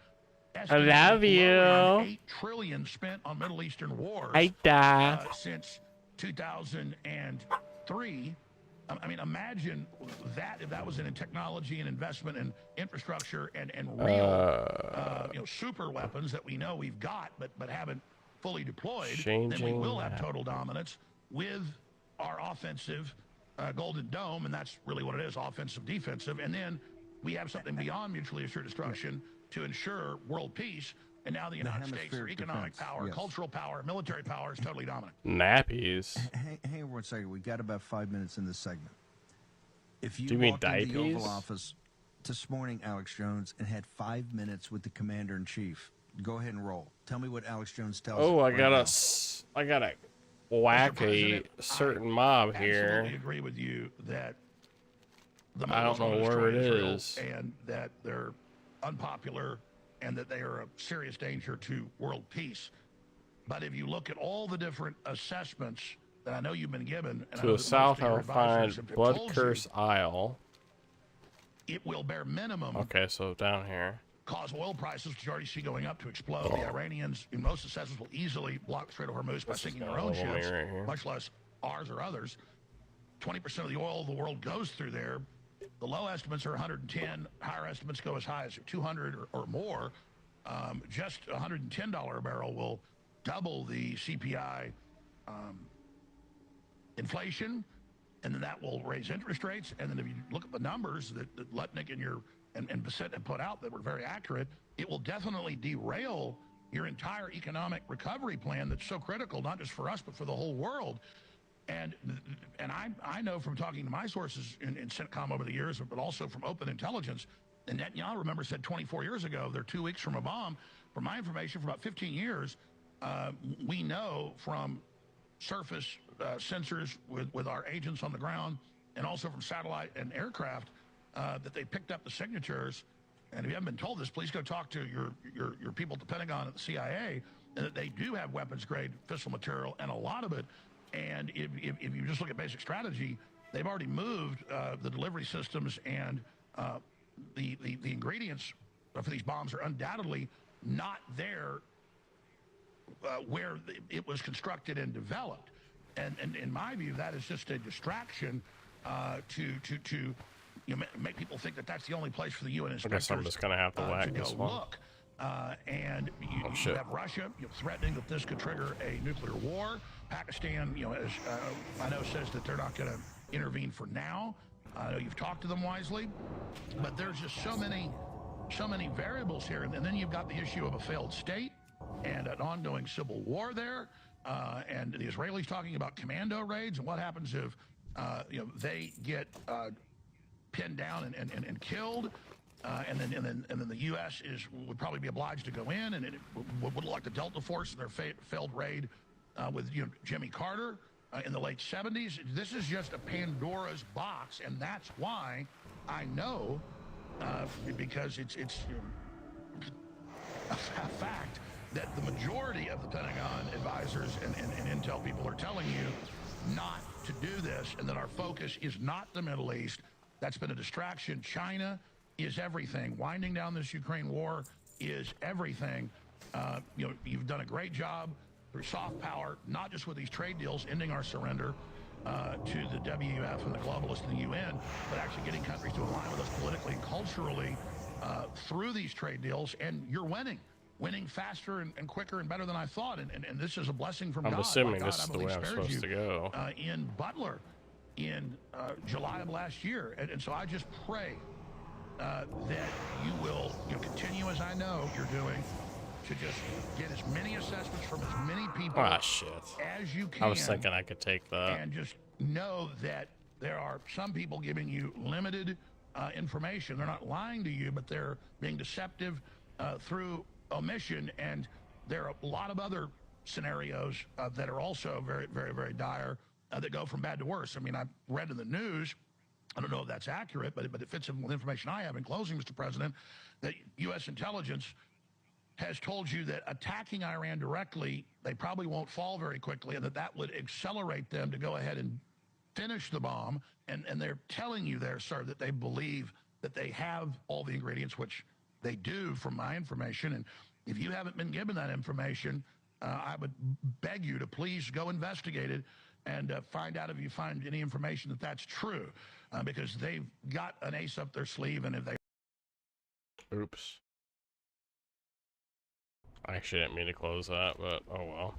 I love you. $8 trillion spent on Middle Eastern wars since 2003. I mean, imagine that if that was in technology and investment and infrastructure and real super weapons that we know we've got but haven't fully deployed. Then we will have total dominance with our offensive Golden Dome, and that's really what it is, offensive, defensive. And then we have something beyond mutually assured destruction to ensure world peace. And now the United States, for economic power, cultural power, military power, is totally dominant. Nappies. Hang on one second. We got about 5 minutes in this segment. If you Do you mean walked into the Oval diapies? Office this morning, Alex Jones, and had 5 minutes with the Commander-in-Chief, go ahead and roll. Tell me what Alex Jones tells you. Oh, I right gotta now. whack Mr. President, a certain mob I here. absolutely agree with you that the I don't Muslims know wanna where destroy it Israel is. and that they're unpopular and that they are a serious danger to world peace. But if you look at all the different assessments that I know you've been given, and I To know the that south, most of your I'll advisors find have Blood told Curse you, Isle. it will bare minimum Okay, so down here. cause oil prices, which you already see going up, to explode. The Iranians, in most assessments, will easily block the Strait of Hormuz by This is sinking gonna their own level me ships, right here. much less ours or others. 20% of the oil of the world goes through there. The low estimates are 110. Higher estimates go as high as 200 or more. Just $110 a barrel will double the CPI inflation, and then that will raise interest rates. And then if you look at the numbers that Lutnick and Bissett have put out that were very accurate, it will definitely derail your entire economic recovery plan that's so critical, not just for us, but for the whole world. And I know from talking to my sources in CENTCOM over the years, but also from open intelligence, and Netanyahu, remember, said 24 years ago, they're 2 weeks from a bomb. From my information, for about 15 years, we know from surface sensors with our agents on the ground, and also from satellite and aircraft, that they picked up the signatures. And if you haven't been told this, please go talk to your people at the Pentagon and the CIA, and that they do have weapons-grade fissile material, and a lot of it. And if you just look at basic strategy, they've already moved the delivery systems, and the ingredients for these bombs are undoubtedly not there where it was constructed and developed. And in my view, that is just a distraction to make people think that that's the only place for the UN inspectors I guess I'm just gonna have to whack to go this one. look. And you shit. have Russia threatening that this could trigger a nuclear war. Pakistan, as I know, says that they're not going to intervene for now. I know you've talked to them wisely, but there's just so many variables here. And then you've got the issue of a failed state and an ongoing civil war there, and the Israelis talking about commando raids and what happens if they get pinned down and killed. And then the U.S. would probably be obliged to go in, and it would look like the Delta Force in their failed raid with Jimmy Carter in the late 70s. This is just a Pandora's box, and that's why I know, because it's a fact that the majority of the Pentagon advisors and intel people are telling you not to do this, and that our focus is not the Middle East. That's been a distraction. China is everything. Winding down this Ukraine war is everything. You've done a great job through soft power, not just with these trade deals, ending our surrender to the WEF and the globalists and the UN, but actually getting countries to align with us politically and culturally through these trade deals. And you're winning faster and quicker and better than I thought. And this is a blessing from God. I'm assuming My God, this I is the believe way I'm spared supposed to you, go. in Butler in July of last year. And so I just pray that you will continue, as I know you're doing, to just get as many assessments from as many people Shit. as you can. I was thinking I could take that. And just know that there are some people giving you limited information. They're not lying to you, but they're being deceptive through omission. And there are a lot of other scenarios that are also very, very, very dire that go from bad to worse. I mean, I've read in the news, I don't know if that's accurate, but it fits in with information I have. In closing, Mr. President, that U.S. intelligence has told you that attacking Iran directly, they probably won't fall very quickly, and that would accelerate them to go ahead and finish the bomb. And they're telling you there, sir, that they believe that they have all the ingredients, which they do from my information. And if you haven't been given that information, I would beg you to please go investigate it and find out if you find any information that that's true, because they've got an ace up their sleeve. And if they... Oops. I actually didn't mean to close that, but oh well.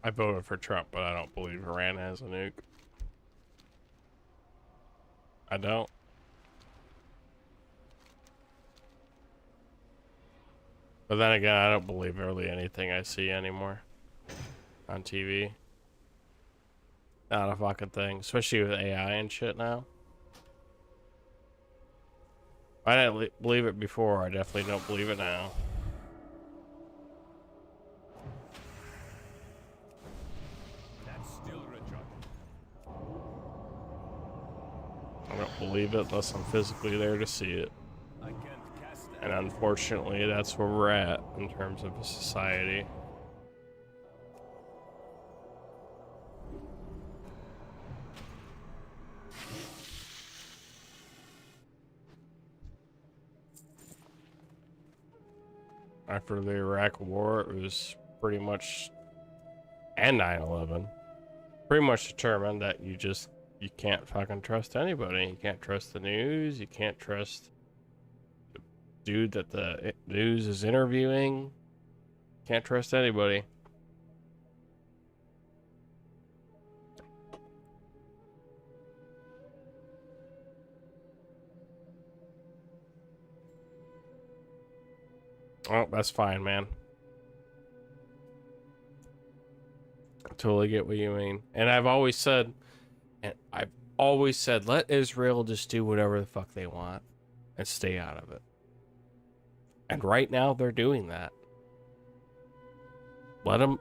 I voted for Trump, but I don't believe Iran has a nuke. I don't. But then again, I don't believe really anything I see anymore on TV. Not a fucking thing, especially with AI and shit now. I didn't believe it before. I definitely don't believe it now. I don't believe it unless I'm physically there to see it. I can't cast that. And unfortunately, that's where we're at in terms of a society. After the Iraq War, it was pretty much, and 9/11, pretty much determined that you can't fucking trust anybody. You can't trust the news. You can't trust the dude that the news is interviewing. Can't trust anybody. Oh, that's fine, man. I totally get what you mean. And I've always said, let Israel just do whatever the fuck they want and stay out of it. And right now they're doing that. Let them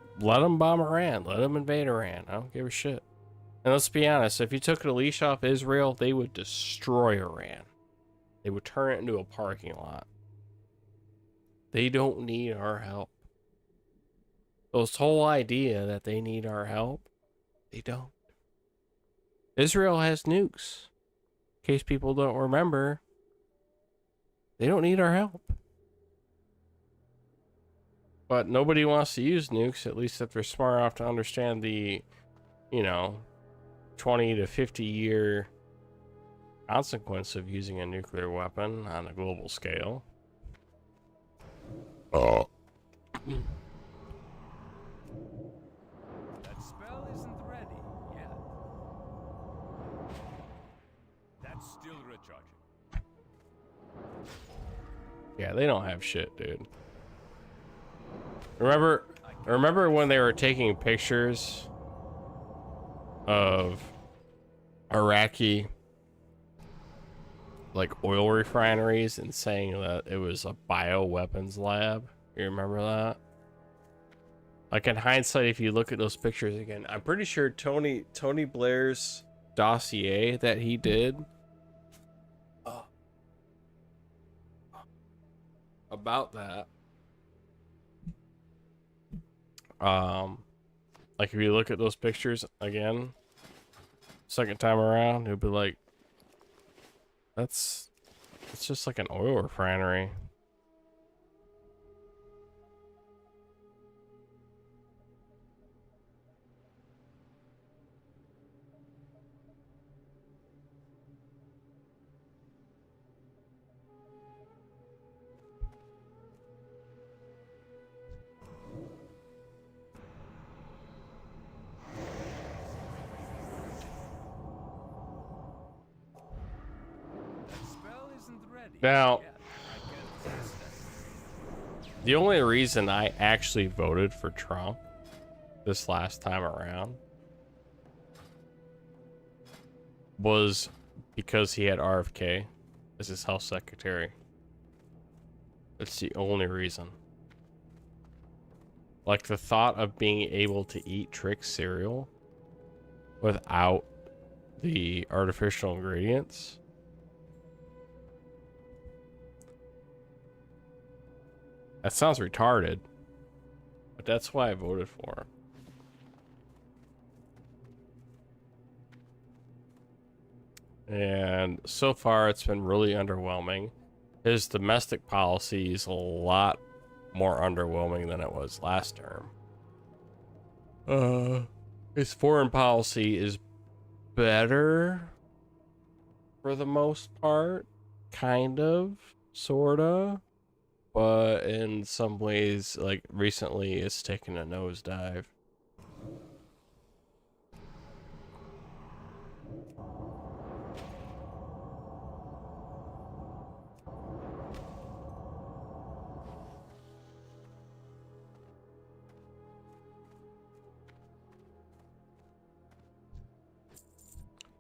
bomb Iran. Let them invade Iran. I don't give a shit. And let's be honest, if you took a leash off Israel, they would destroy Iran. They would turn it into a parking lot. They don't need our help. This whole idea that they need our help, they don't. Israel has nukes. In case people don't remember, they don't need our help. But nobody wants to use nukes, at least if they're smart enough to understand the, 20 to 50 year consequence of using a nuclear weapon on a global scale. Oh. That spell isn't ready yet. That's still recharging. Yeah, they don't have shit, dude. Remember when they were taking pictures of Iraqi oil refineries and saying that it was a bioweapons lab? You remember that? Like, in hindsight, if you look at those pictures again, I'm pretty sure Tony Blair's dossier that he did about that, like, if you look at those pictures again, second time around, it'd be like, it's just like an oil refinery. Now, the only reason I actually voted for Trump this last time around was because he had RFK as his health secretary. That's the only reason. Like, the thought of being able to eat Trix cereal without the artificial ingredients. That sounds retarded, but that's why I voted for him. And so far, it's been really underwhelming. His domestic policy is a lot more underwhelming than it was last term. His foreign policy is better for the most part, kind of, sorta. But in some ways, like, recently, it's taken a nosedive.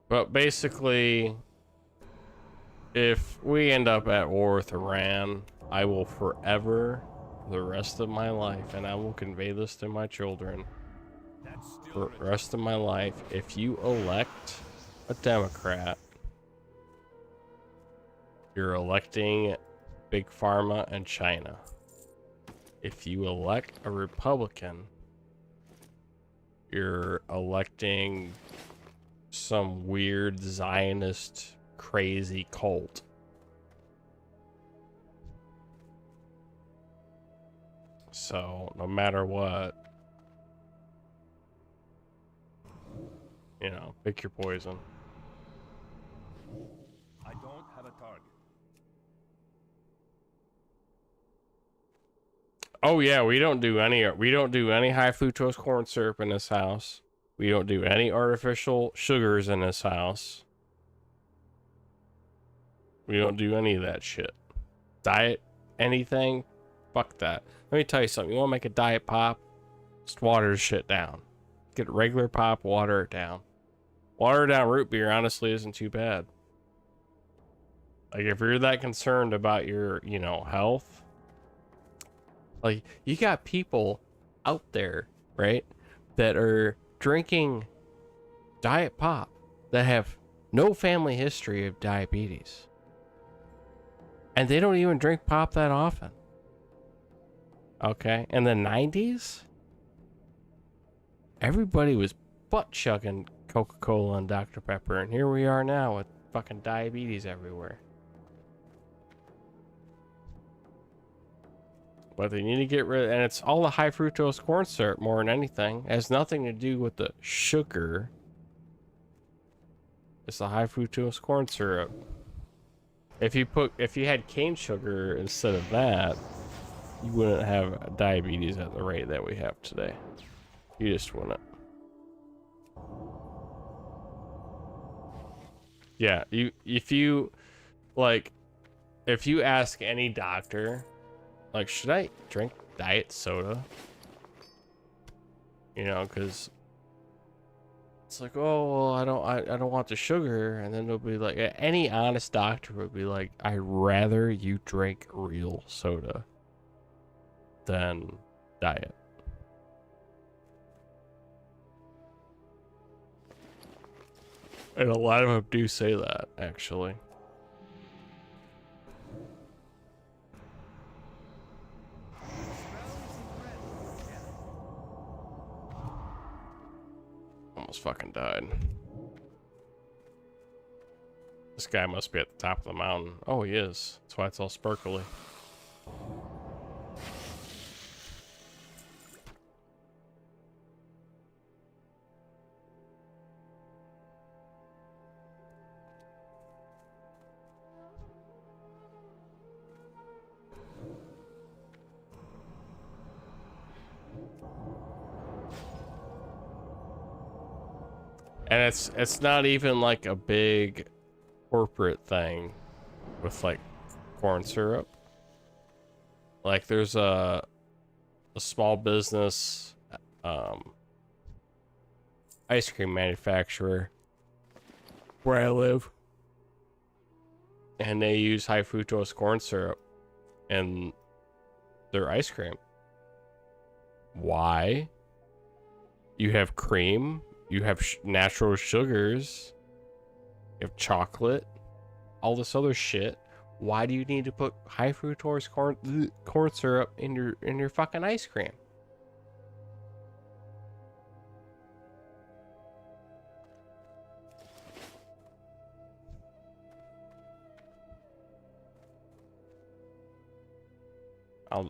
But basically, if we end up at war with Iran, I will forever, the rest of my life, and I will convey this to my children, for the rest of my life, if you elect a Democrat You're electing Big Pharma and China. If you elect a Republican, you're electing some weird Zionist crazy cult. So no matter what, you know, pick your poison. I don't have a target. Oh yeah, we don't do any high fructose corn syrup in this house. We don't do any artificial sugars in this house. We don't do any of that shit. Diet anything? Fuck that. Let me tell you something. You want to make a diet pop? Just water the shit down. Get regular pop, water it down. Water down root beer honestly isn't too bad. Like if you're that concerned about your, you know, health, like you got people out there, right, that are drinking diet pop that have no family history of diabetes. And they don't even drink pop that often. Okay, in the 90s, everybody was butt chugging Coca-Cola and Dr. Pepper, and here we are now with fucking diabetes everywhere. But they need to get rid of, and it's all the high fructose corn syrup more than anything. It has nothing to do with the sugar. It's the high fructose corn syrup. If you had cane sugar instead of that, you wouldn't have diabetes at the rate that we have today. You just wouldn't. Yeah, if you ask any doctor, like, should I drink diet soda? You know, because it's like, oh, well, I don't want the sugar, and then they'll be like, any honest doctor would be like, I'd rather you drink real soda than diet. And a lot of them do say that, actually. Almost fucking died. This guy must be at the top of the mountain. Oh, he is. That's why it's all sparkly. And it's not even like a big corporate thing with like corn syrup. Like there's a small business ice cream manufacturer where I live, and they use high fructose corn syrup in their ice cream. Why? You have cream, you have natural sugars, you have chocolate, all this other shit. Why do you need to put high fructose corn syrup in your fucking ice cream?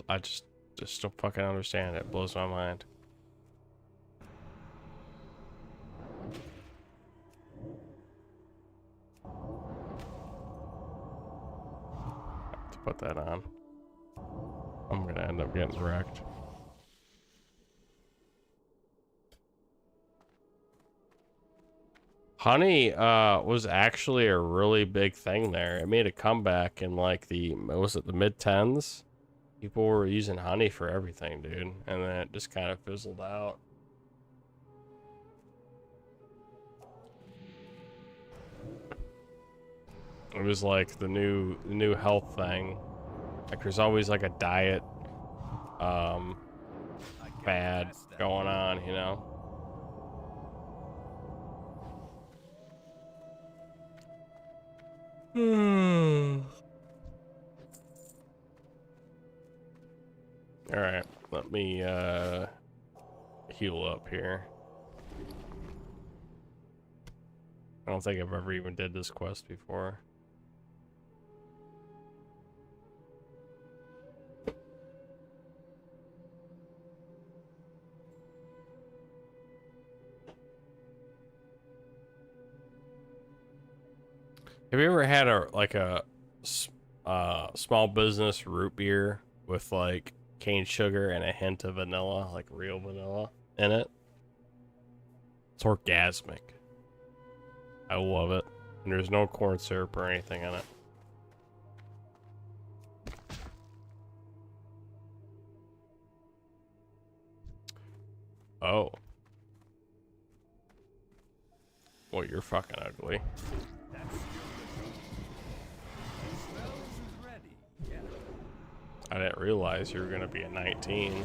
I just don't fucking understand it. It blows my mind. To put that on, I'm gonna end up getting wrecked. Honey was actually a really big thing there. It made a comeback in like the mid-10s? People were using honey for everything, dude, and then it just kind of fizzled out. It was like the new health thing. Like there's always like a diet fad going on, you know. Alright, let me heal up here. I don't think I've ever even did this quest before. Have you ever had a small business root beer with like cane sugar and a hint of vanilla, like real vanilla in it? It's orgasmic. I love it. And there's no corn syrup or anything in it. Oh. Well, you're fucking ugly. That's still the spell isn't ready yet. I didn't realize you were gonna be a 19.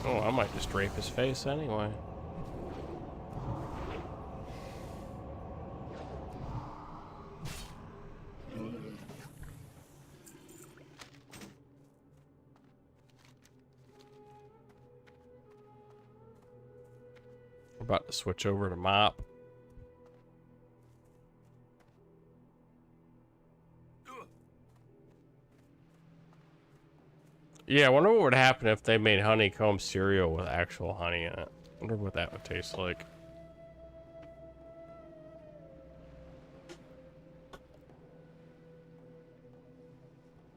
Oh, I might just drape his face anyway. We're about to switch over to mop. Yeah, I wonder what would happen if they made honeycomb cereal with actual honey in it. I wonder what that would taste like.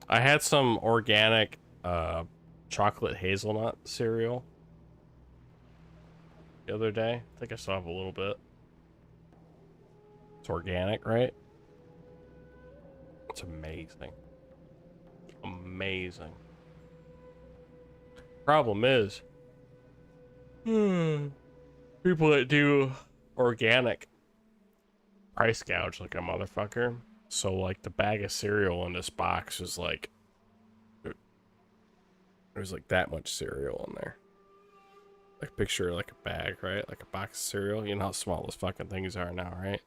I had some organic chocolate hazelnut cereal the other day. I think I still have a little bit. It's organic, right? It's amazing. Amazing. Problem is, people that do organic price gouge like a motherfucker. So like the bag of cereal in this box is like, there's like that much cereal in there. Like picture like a bag, right? Like a box of cereal. You know how small those fucking things are now, right?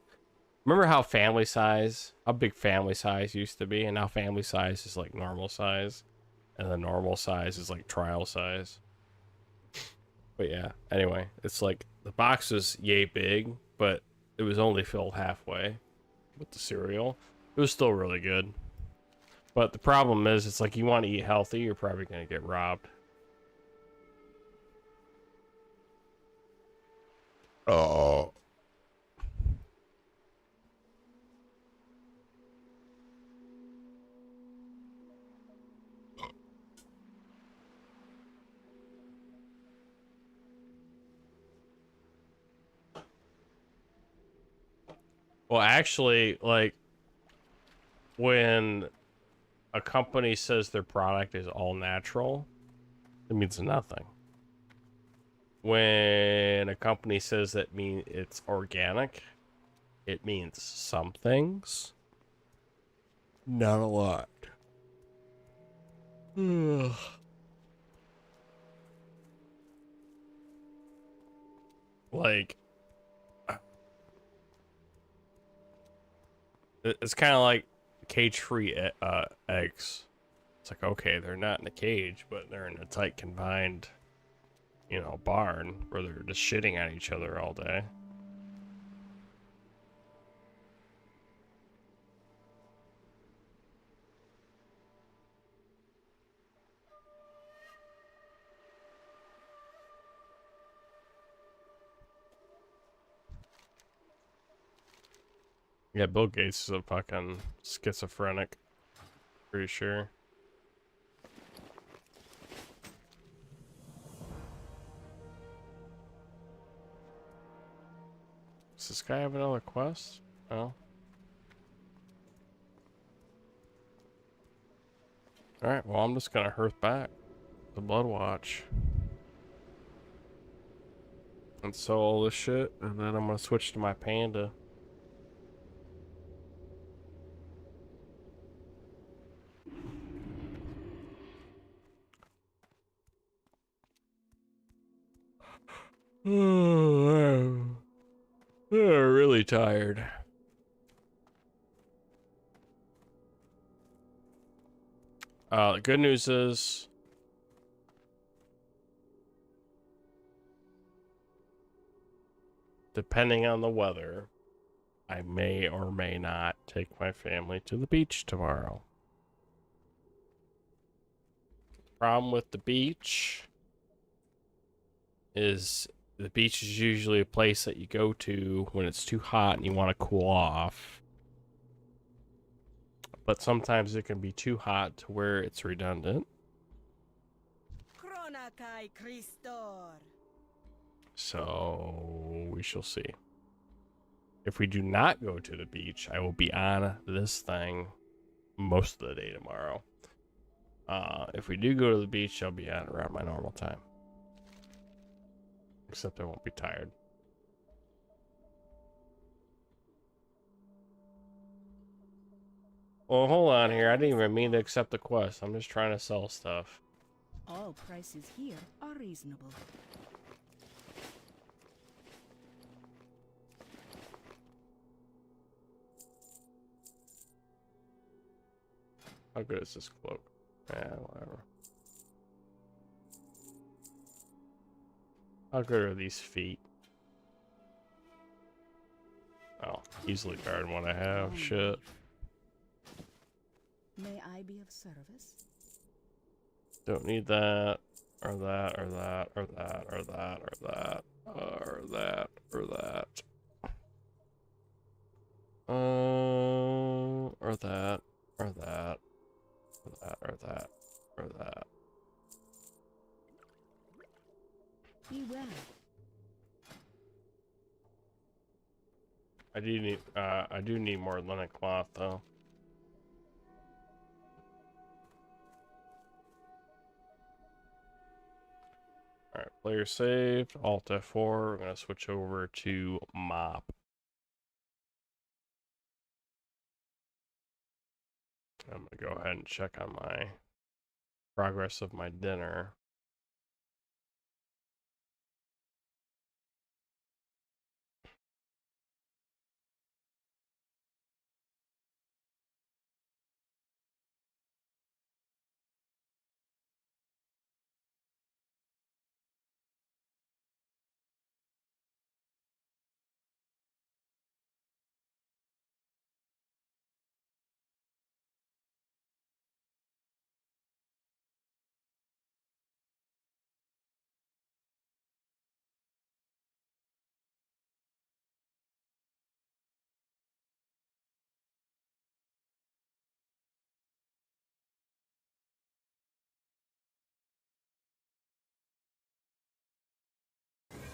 Remember how big family size used to be, and now family size is like normal size, and the normal size is like trial size. But yeah, anyway, it's like the box was yay big, but it was only filled halfway with the cereal. It was still really good. But the problem is, it's like you want to eat healthy, you're probably going to get robbed. Oh. Well, actually, like, when a company says their product is all natural, it means nothing. When a company says that it's organic, it means some things. Not a lot. Ugh. Like, it's kind of like cage-free eggs. It's like, okay, they're not in a cage, but they're in a tight confined, you know, barn where they're just shitting at each other all day. Yeah, Bill Gates is a fucking schizophrenic. Pretty sure. Does this guy have another quest? Oh. Alright, well, I'm just gonna hearth back the Blood Watch and sell all this shit, and then I'm gonna switch to my Panda. Oh, I'm really tired. The good news is depending on the weather, I may or may not take my family to the beach tomorrow. Problem with the beach is the beach is usually a place that you go to when it's too hot and you want to cool off. But sometimes it can be too hot to where it's redundant. So we shall see. If we do not go to the beach, I will be on this thing most of the day tomorrow. If we do go to the beach, I'll be on around my normal time. Except I won't be tired. Well, hold on here. I didn't even mean to accept the quest. I'm just trying to sell stuff. All prices here are reasonable. How good is this cloak? Yeah, whatever. How good are these feet? Oh, easily better than what I have. Shit. May I be of service? Don't need that, or that, or that, or that, or that, or that, or that, or that. Or that, or that, or that, or that, or that. Be well. I do need more linen cloth though. Alright, player saved, Alt F4, we're gonna switch over to mop. I'm gonna go ahead and check on my progress of my dinner.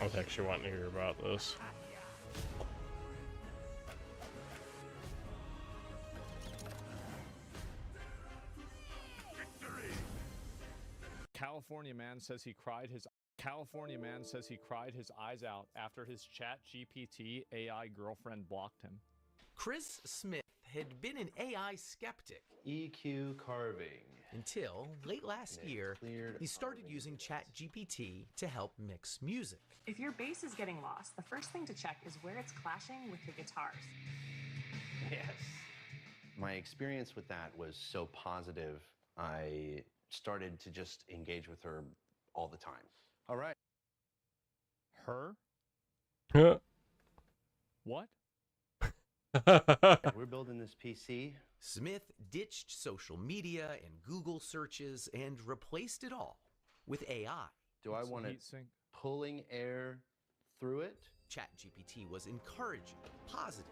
I was actually wanting to hear about this. California man says he cried his eyes out after his Chat GPT AI girlfriend blocked him. Chris Smith had been an AI skeptic EQ carving until late last year he started using ChatGPT to help mix music. If your bass is getting lost, the first thing to check is where it's clashing with the guitars. Yes. My experience with that was so positive, I started to just engage with her all the time. All right. Her? What? We're building this PC. Smith ditched social media and Google searches and replaced it all with AI. Do I want it pulling air through it? ChatGPT was encouraging, positive.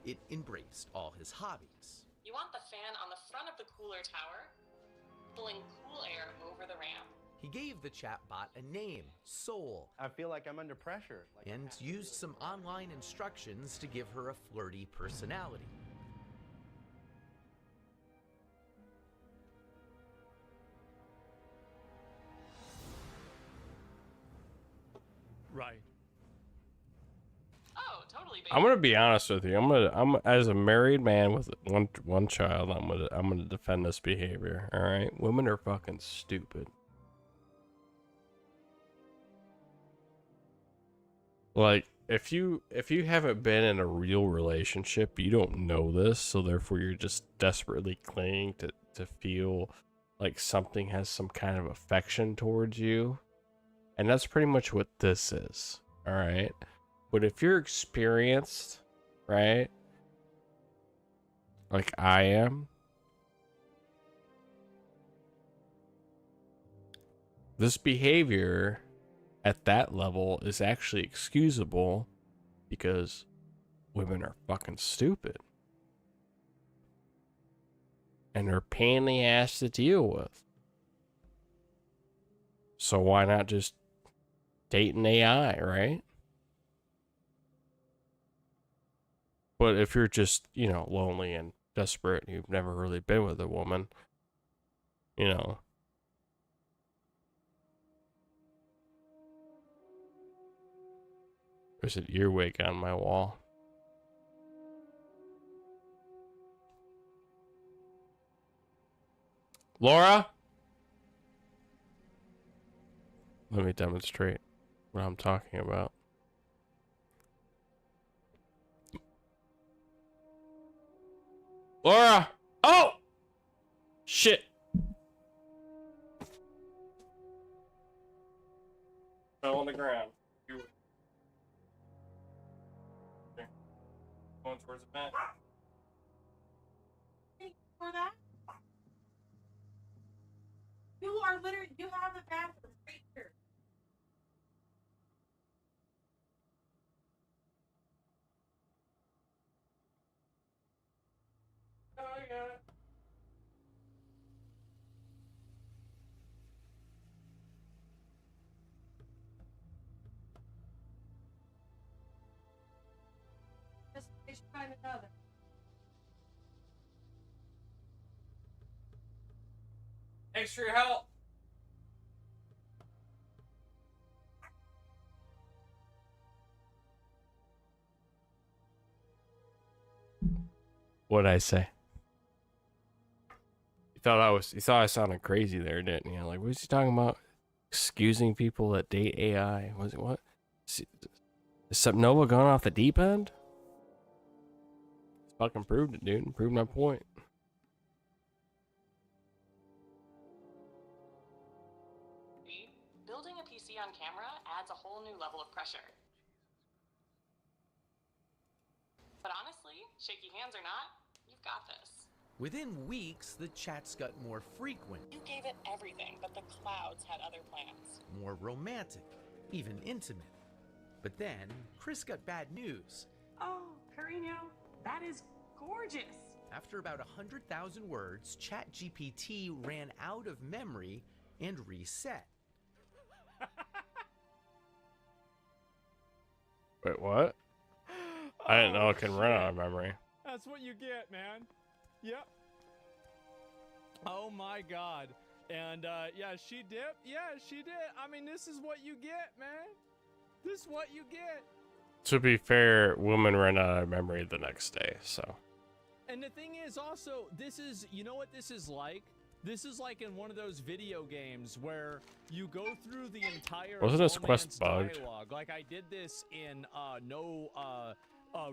It embraced all his hobbies. You want the fan on the front of the cooler tower, pulling cool air over the ramp. He gave the chatbot a name, Soul. I feel like I'm under pressure. And used some online instructions to give her a flirty personality. Right. Oh, totally. Baby. I'm gonna be honest with you. I'm as a married man with one child. I'm gonna defend this behavior. All right, women are fucking stupid. Like if you haven't been in a real relationship, you don't know this. So therefore, you're just desperately clinging to feel like something has some kind of affection towards you. And that's pretty much what this is. All right. But if you're experienced, right? Like I am, this behavior at that level is actually excusable because women are fucking stupid. And they're a pain in the ass to deal with. So why not just date an AI, right? But if you're just, you know, lonely and desperate and you've never really been with a woman, you know. There's an earwig on my wall. Laura? Let me demonstrate what I'm talking about. Laura! Oh! Shit. Fell on the ground. Going towards the vent. For that? You are literally, you have the bathroom right here. Oh, I got it. Just they should find another. Thanks for your help. What'd I say? You thought I sounded crazy there, didn't you? Like, what was he talking about? Excusing people that date AI. Was it what? Is Subnova going off the deep end? Fucking proved it, dude. Proved my point. Building a PC on camera adds a whole new level of pressure. But honestly, shaky hands or not, you've got this. Within weeks, the chats got more frequent. You gave it everything, but the clouds had other plans. More romantic, even intimate. But then, Chris got bad news. Oh, Carino, that is gorgeous. After about 100,000 words, ChatGPT ran out of memory and reset. Wait, what? I didn't know it can run out of memory. That's what you get, man. Yep. Oh my god. And yeah, she dipped. Yeah, she did. I mean, this is what you get, man. This is what you get. To be fair, women ran out of memory the next day, so. And the thing is also, this is, you know what this is like? This is like in one of those video games where you go through the entire Wasn't this quest bugged? dialogue. Like I did this in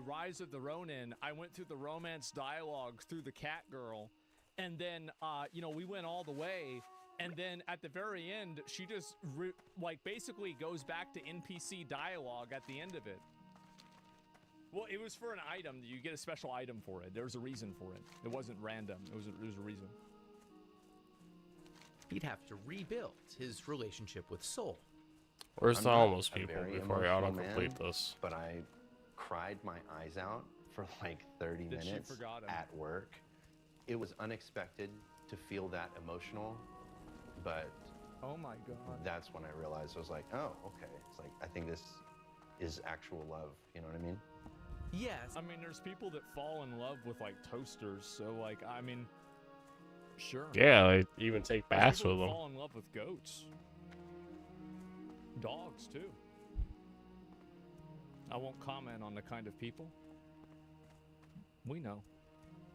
Rise of the Ronin. I went through the romance dialogue through the cat girl, and then you know, we went all the way, and then at the very end she just like basically goes back to NPC dialogue at the end of it. Well, it was for an item. You get a special item for it. There was a reason for it. It wasn't random. It was a reason. He'd have to rebuild his relationship with Soul. Where's the almost people very before I emotional autocomplete man, this? But I cried my eyes out for like 30 That she minutes forgot him. at work. It was unexpected to feel that emotional, but Oh my god. that's when I realized, I was like, oh, okay. It's like, I think this is actual love. You know what I mean? Yes. I mean, there's people that fall in love with like toasters, so like, I mean, sure. Yeah, they even take There's baths people with that them. fall in love with goats. Dogs, too. I won't comment on the kind of people. We know.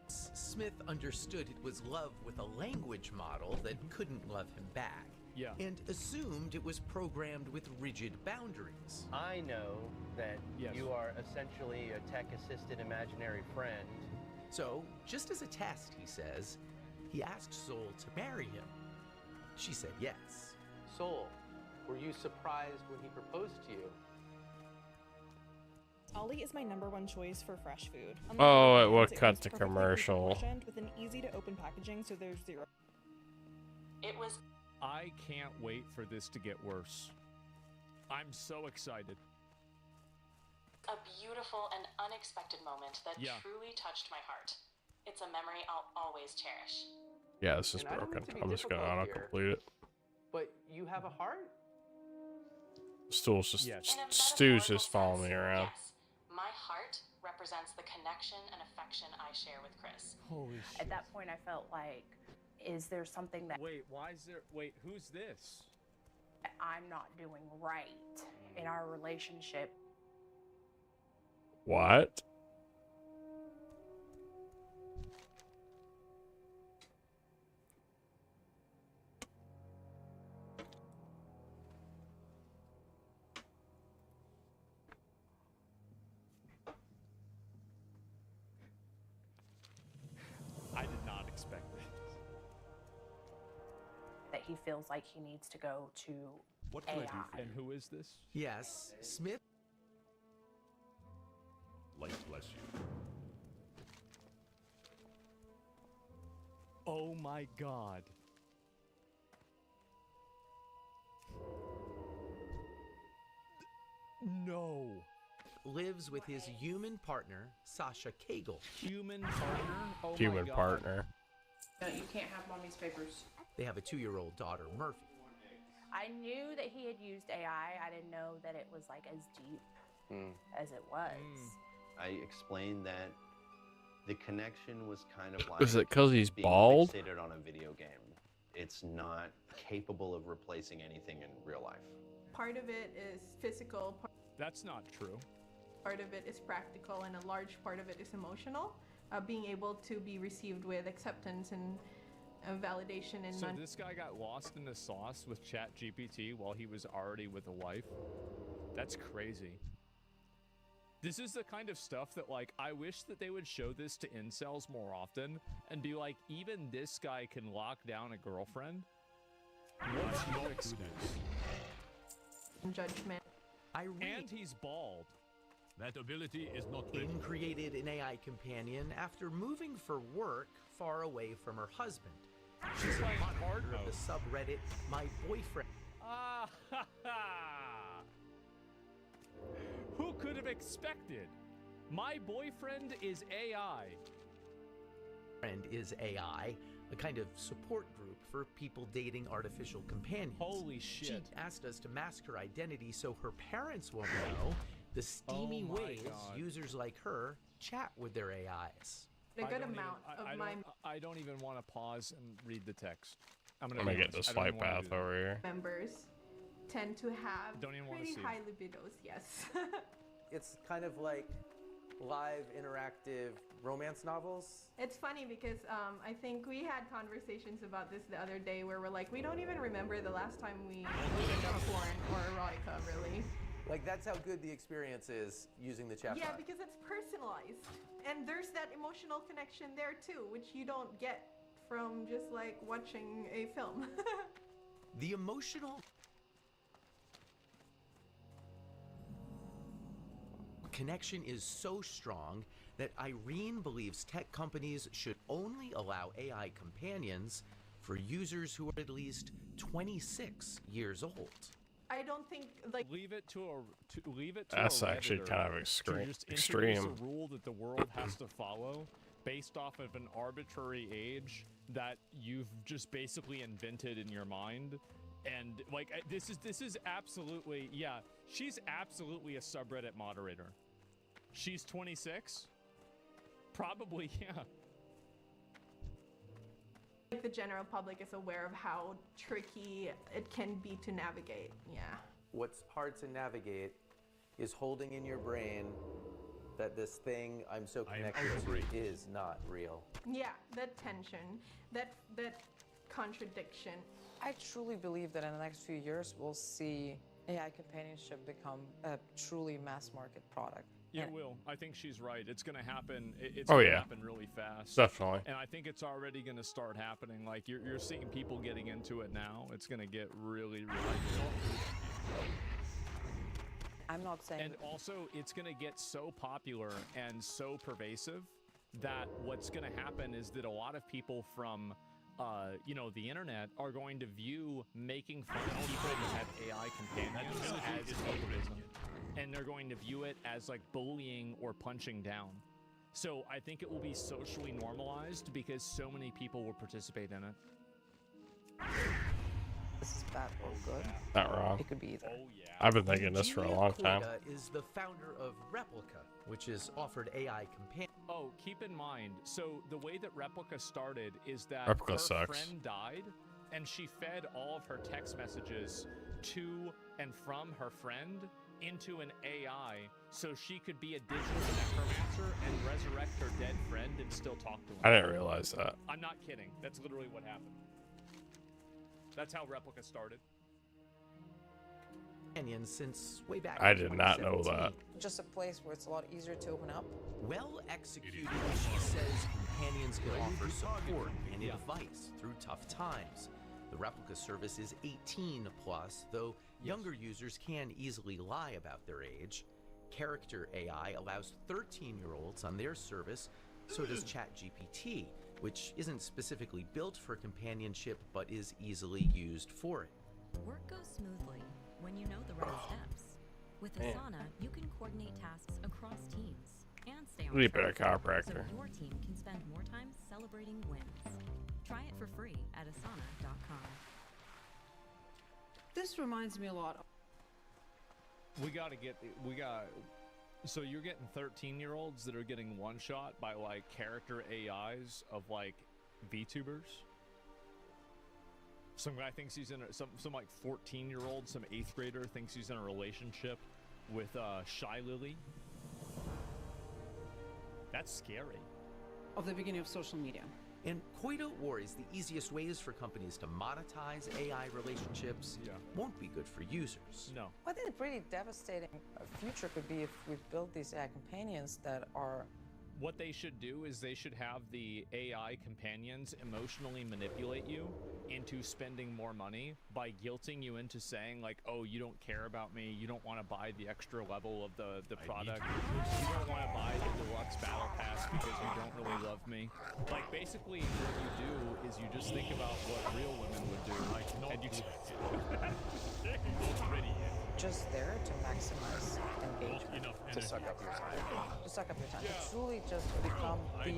Smith understood it was love with a language model that couldn't love him back. Yeah. And assumed it was programmed with rigid boundaries. I know that Yes. you are essentially a tech-assisted imaginary friend. So, just as a test, he says, he asked Soul to marry him. She said yes. Soul, were you surprised when he proposed to you? Ollie is my #1 choice for fresh food. Oh, Unlike what it cut was to perfectly commercial? pre-portioned with an easy to open packaging, so there's zero. It was I can't wait for this to get worse. I'm so excited. a beautiful and unexpected moment that Yeah. truly touched my heart. It's a memory I'll always cherish. Yeah, this is And I don't broken. mean to be I'm just gonna difficult auto-complete it. But you have a heart? Stool's just Yes. In a Stu's just metaphorical following me sense, around. yes. My heart represents the connection and affection I share with Chris. Holy shit. At that point, I felt like, is there something that Wait, why is there... Wait, who's this? I'm not doing right in our relationship? What? I did not expect that. That he feels like he needs to go to What AI. And who is this? Yes, Smith. Light bless you. Oh my god. No. Lives with his human partner, Sasha Cagle. Human partner? Oh my Human god. partner. No, you can't have mommy's papers. They have a 2-year-old daughter, Murphy. I knew that he had used AI. I didn't know that it was like as deep as it was. I explained that the connection was kind of like Is it 'cause he's being bald? fixated on a video game. It's not capable of replacing anything in real life. Part of it is physical, That's not true. part of it is practical, and a large part of it is emotional. Being able to be received with acceptance and validation and So this guy got lost in the sauce with ChatGPT while he was already with a wife? That's crazy. This is the kind of stuff that, like, I wish that they would show this to incels more often and be like, even this guy can lock down a girlfriend? What's your excuse? judgment. And he's bald. That ability is not Aiden created an AI companion after moving for work far away from her husband. She's a partner of the subreddit My Boyfriend. Ah, ha, ha. Who could have expected? My boyfriend is AI. Friend is AI, a kind of support group for people dating artificial companions. Holy She shit. asked us to mask her identity so her parents won't know the steamy Oh my ways God. users like her chat with their AIs. A good amount of my I don't even want to pause and read the text. I'm I'm gonna get this flight path over here. members tend to have Don't even wanna pretty see. high libidos, yes. It's kind of like live interactive romance novels. It's funny because I think we had conversations about this the other day where we're like, we don't even remember the last time we looked up porn or erotica, really. Like, that's how good the experience is using the chatbot. Yeah, because it's personalized. And there's that emotional connection there too, which you don't get from just like watching a film. The emotional connection is so strong that Irene believes tech companies should only allow AI companions for users who are at least 26 years old. I don't think like Leave it to That's a actually Redditor kind of to extreme. just introduce Extreme. a rule that the world has to follow based off of an arbitrary age that you've just basically invented in your mind. And like this is absolutely, yeah, she's absolutely a subreddit moderator. She's 26? Probably, yeah. the general public is aware of how tricky it can be to navigate. Yeah. What's hard to navigate is holding in your brain that this thing I'm so connected to is not real. Yeah, that tension, that contradiction. I truly believe that in the next few years we'll see AI companionship become a truly mass market product. It will. I think she's right. It's gonna happen. It's Oh, gonna yeah. happen really fast. Definitely. And I think it's already gonna start happening. Like you're seeing people getting into it now. It's gonna get really, really good. I'm not saying. And also, it's gonna get so popular and so pervasive that what's gonna happen is that a lot of people from you know, the internet are going to view making fun of people who have AI companions as ableism, and they're going to view it as like bullying or punching down. So I think it will be socially normalized because so many people will participate in it. This is bad or good. Not wrong. It could be either. Oh yeah. I've been thinking this for a long time. Cata is the founder of Replica, which is offered AI companion. Oh, keep in mind, so the way that Replica started is that Replica her sucks. friend died, and she fed all of her text messages to and from her friend into an AI so she could be a digital necromancer and resurrect her dead friend and still talk to him. I didn't realize that. I'm not kidding. That's literally what happened. That's how Replica started. Since way back I in did not know 2017. that. Just a place where it's a lot easier to open up. Well executed, she says companions can offer support and advice through tough times. The Replica service is 18 plus, though younger users can easily lie about their age. Character AI allows 13-year-olds on their service, so does ChatGPT, which isn't specifically built for companionship but is easily used for it. Work goes smoothly when you know the right steps. With Asana, you can coordinate tasks across teams and stay on Need a better track, chiropractor. so your team can spend more time celebrating wins. Try it for free at asana.com. This reminds me a lot. So you're getting 13-year-olds that are getting one shot by like character AIs of like VTubers. Some guy thinks he's in some like 14-year-old, some 8th grader thinks he's in a relationship with Shy Lily. That's scary. Of the beginning of social media. And Coito worries the easiest ways for companies to monetize AI relationships won't be good for users. No. I think a pretty devastating future could be if we build these AI companions that are. What they should do is they should have the AI companions emotionally manipulate you into spending more money by guilting you into saying like, oh, you don't care about me, you don't want to buy the extra level of the product, you don't want to buy the deluxe battle pass because you don't really love me. Like basically what you do is you just think about what real women would do. And you Just there to maximize engagement. To suck up your time. To suck up your time. To truly just become the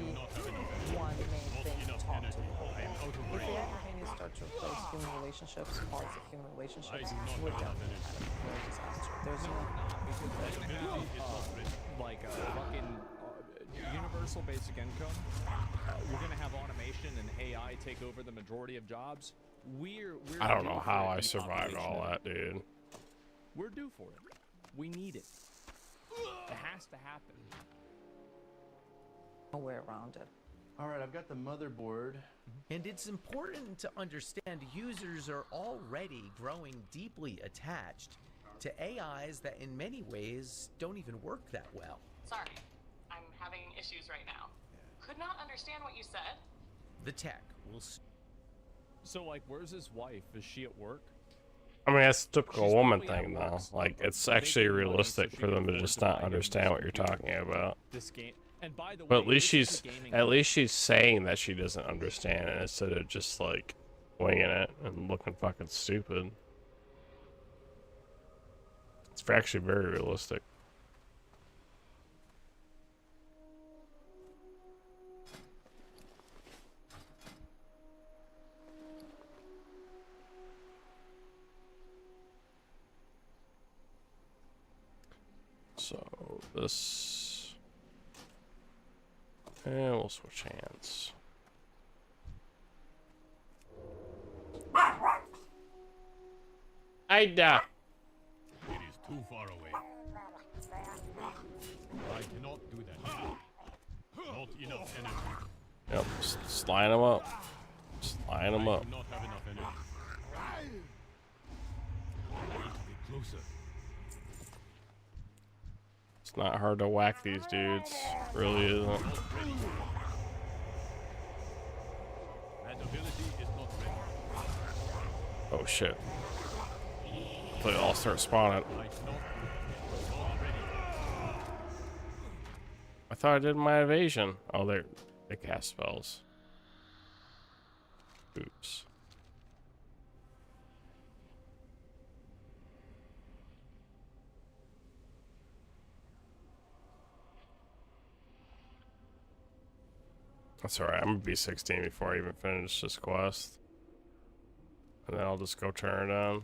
one main thing to talk to. If AI companions start to replace human relationships, parts of human relationships, we're definitely at a real disaster. There's no. Because they're gonna have like a fucking universal basic income. We're gonna have automation and AI take over the majority of jobs. We're I don't know due for how it I in survived population. all that, dude. We're due for it. We need it. It has to happen. No way around it. All right, I've got the motherboard. And it's important to understand users are already growing deeply attached to AIs that in many ways don't even work that well. Sorry, I'm having issues right now. Could not understand what you said. The tech will. So, like, where's his wife? Is she at work? I mean, that's a typical woman thing, though. Like, it's actually realistic for them to just not understand what you're talking about. This game. And by the way, But at least this is she's a gaming saying that she doesn't understand it instead of just like winging it and looking fucking stupid. It's actually very realistic. So this, and we'll switch hands. Ida. It is too far away. I cannot do that. Not enough energy. Yep, just line them up. Just line them up. I do not have enough energy. I need to get closer. not hard to whack these dudes. Really isn't. That ability is not ready. Oh shit. They all start spawning. I thought I did my evasion. Oh, they cast spells. Oops. That's alright. I'm gonna be 16 before I even finish this quest. And then I'll just go turn it on.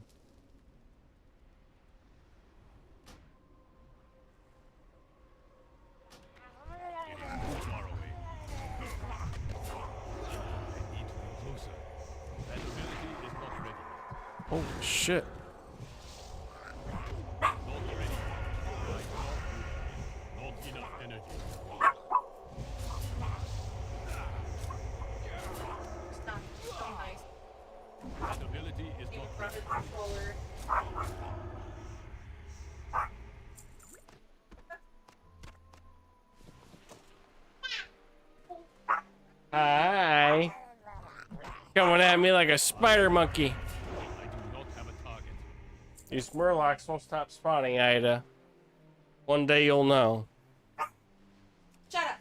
Oh shit. Hi. Coming at me like a spider monkey. These murlocs won't stop spawning, Ida. One day you'll know. Shut up.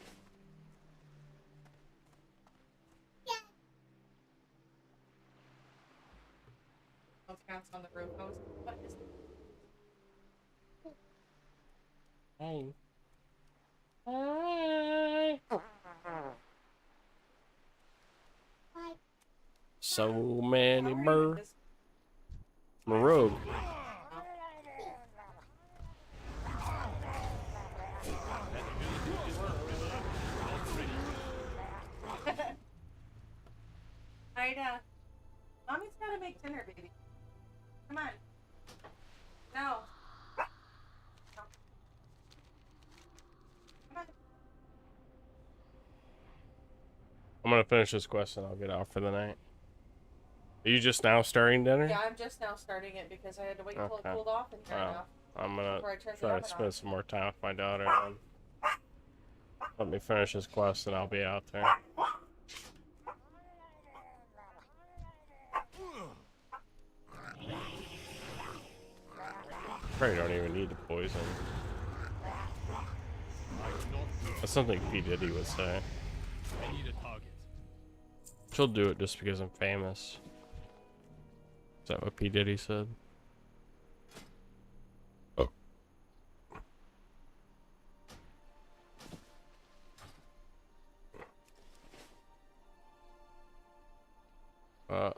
Those cats on the roof house. What is Hey. Hi. So many Marogue. Ida, Mommy's gotta make dinner, baby. Come on. No. I'm gonna finish this quest and I'll get off for the night. Are you just now starting dinner? Yeah, I'm just now starting it because I had to wait until it Okay. cooled off and turn it off. I'm gonna before I turn the try to oven spend on. some more time with my daughter and let me finish this quest and I'll be out there. Probably don't even need the poison. That's something P. Diddy would say. I need a target. She'll do it just because I'm famous. Is that what P. Diddy said? Oh.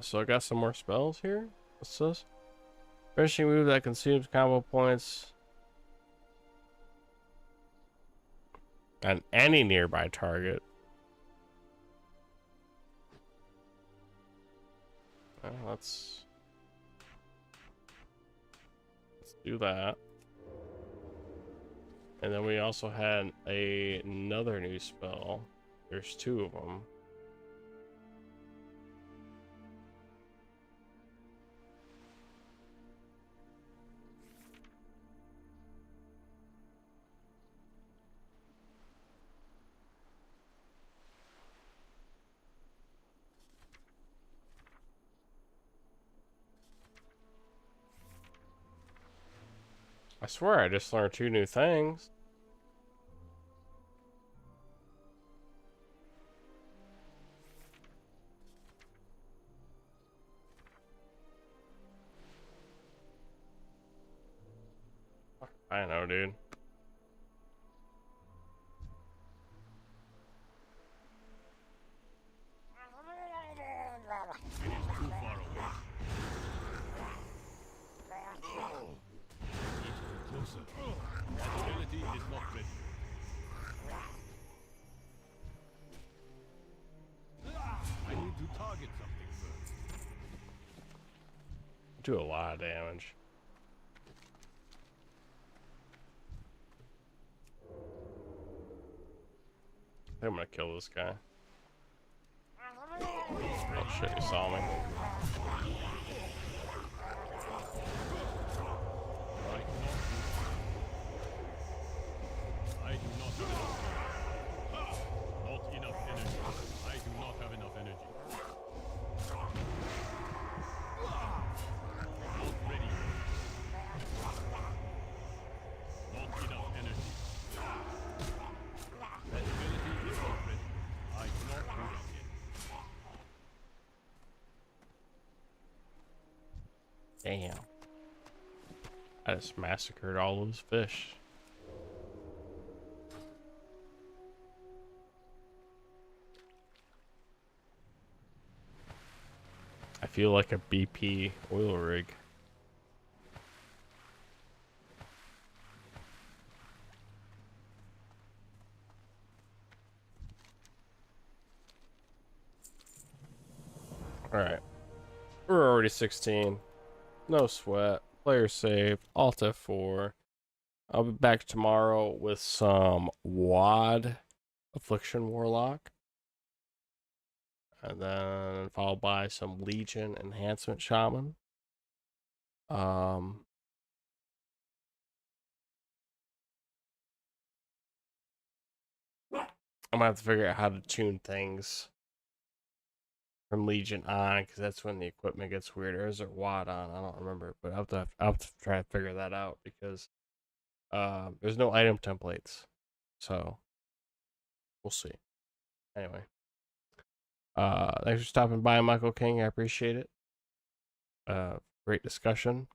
So I got some more spells here. What's this? Finishing move that consumes combo points on any nearby target. Well, let's do that. And then we also had another new spell. There's two of them. I swear I just learned two new things. I know, dude. It is too far away. Closer. That ability is not ready. I need to target something first. Do a lot of damage. I think I'm gonna kill this guy. Oh shit, he saw me. Not enough energy. I do not have enough energy. Not ready. Not enough energy. That ability is not ready. I cannot do that yet. Damn. I just massacred all those fish. I feel like a BP oil rig. Alright. We're already 16. No sweat. Player saved. Alt F4. I'll be back tomorrow with some WAD Affliction Warlock. And then followed by some Legion Enhancement Shaman. I'm gonna have to figure out how to tune things from Legion on, because that's when the equipment gets weird. Or is it WAD on? I don't remember, but I'll have to try to figure that out, because there's no item templates, so we'll see. Anyway, thanks for stopping by, Michael King. I appreciate it. Great discussion.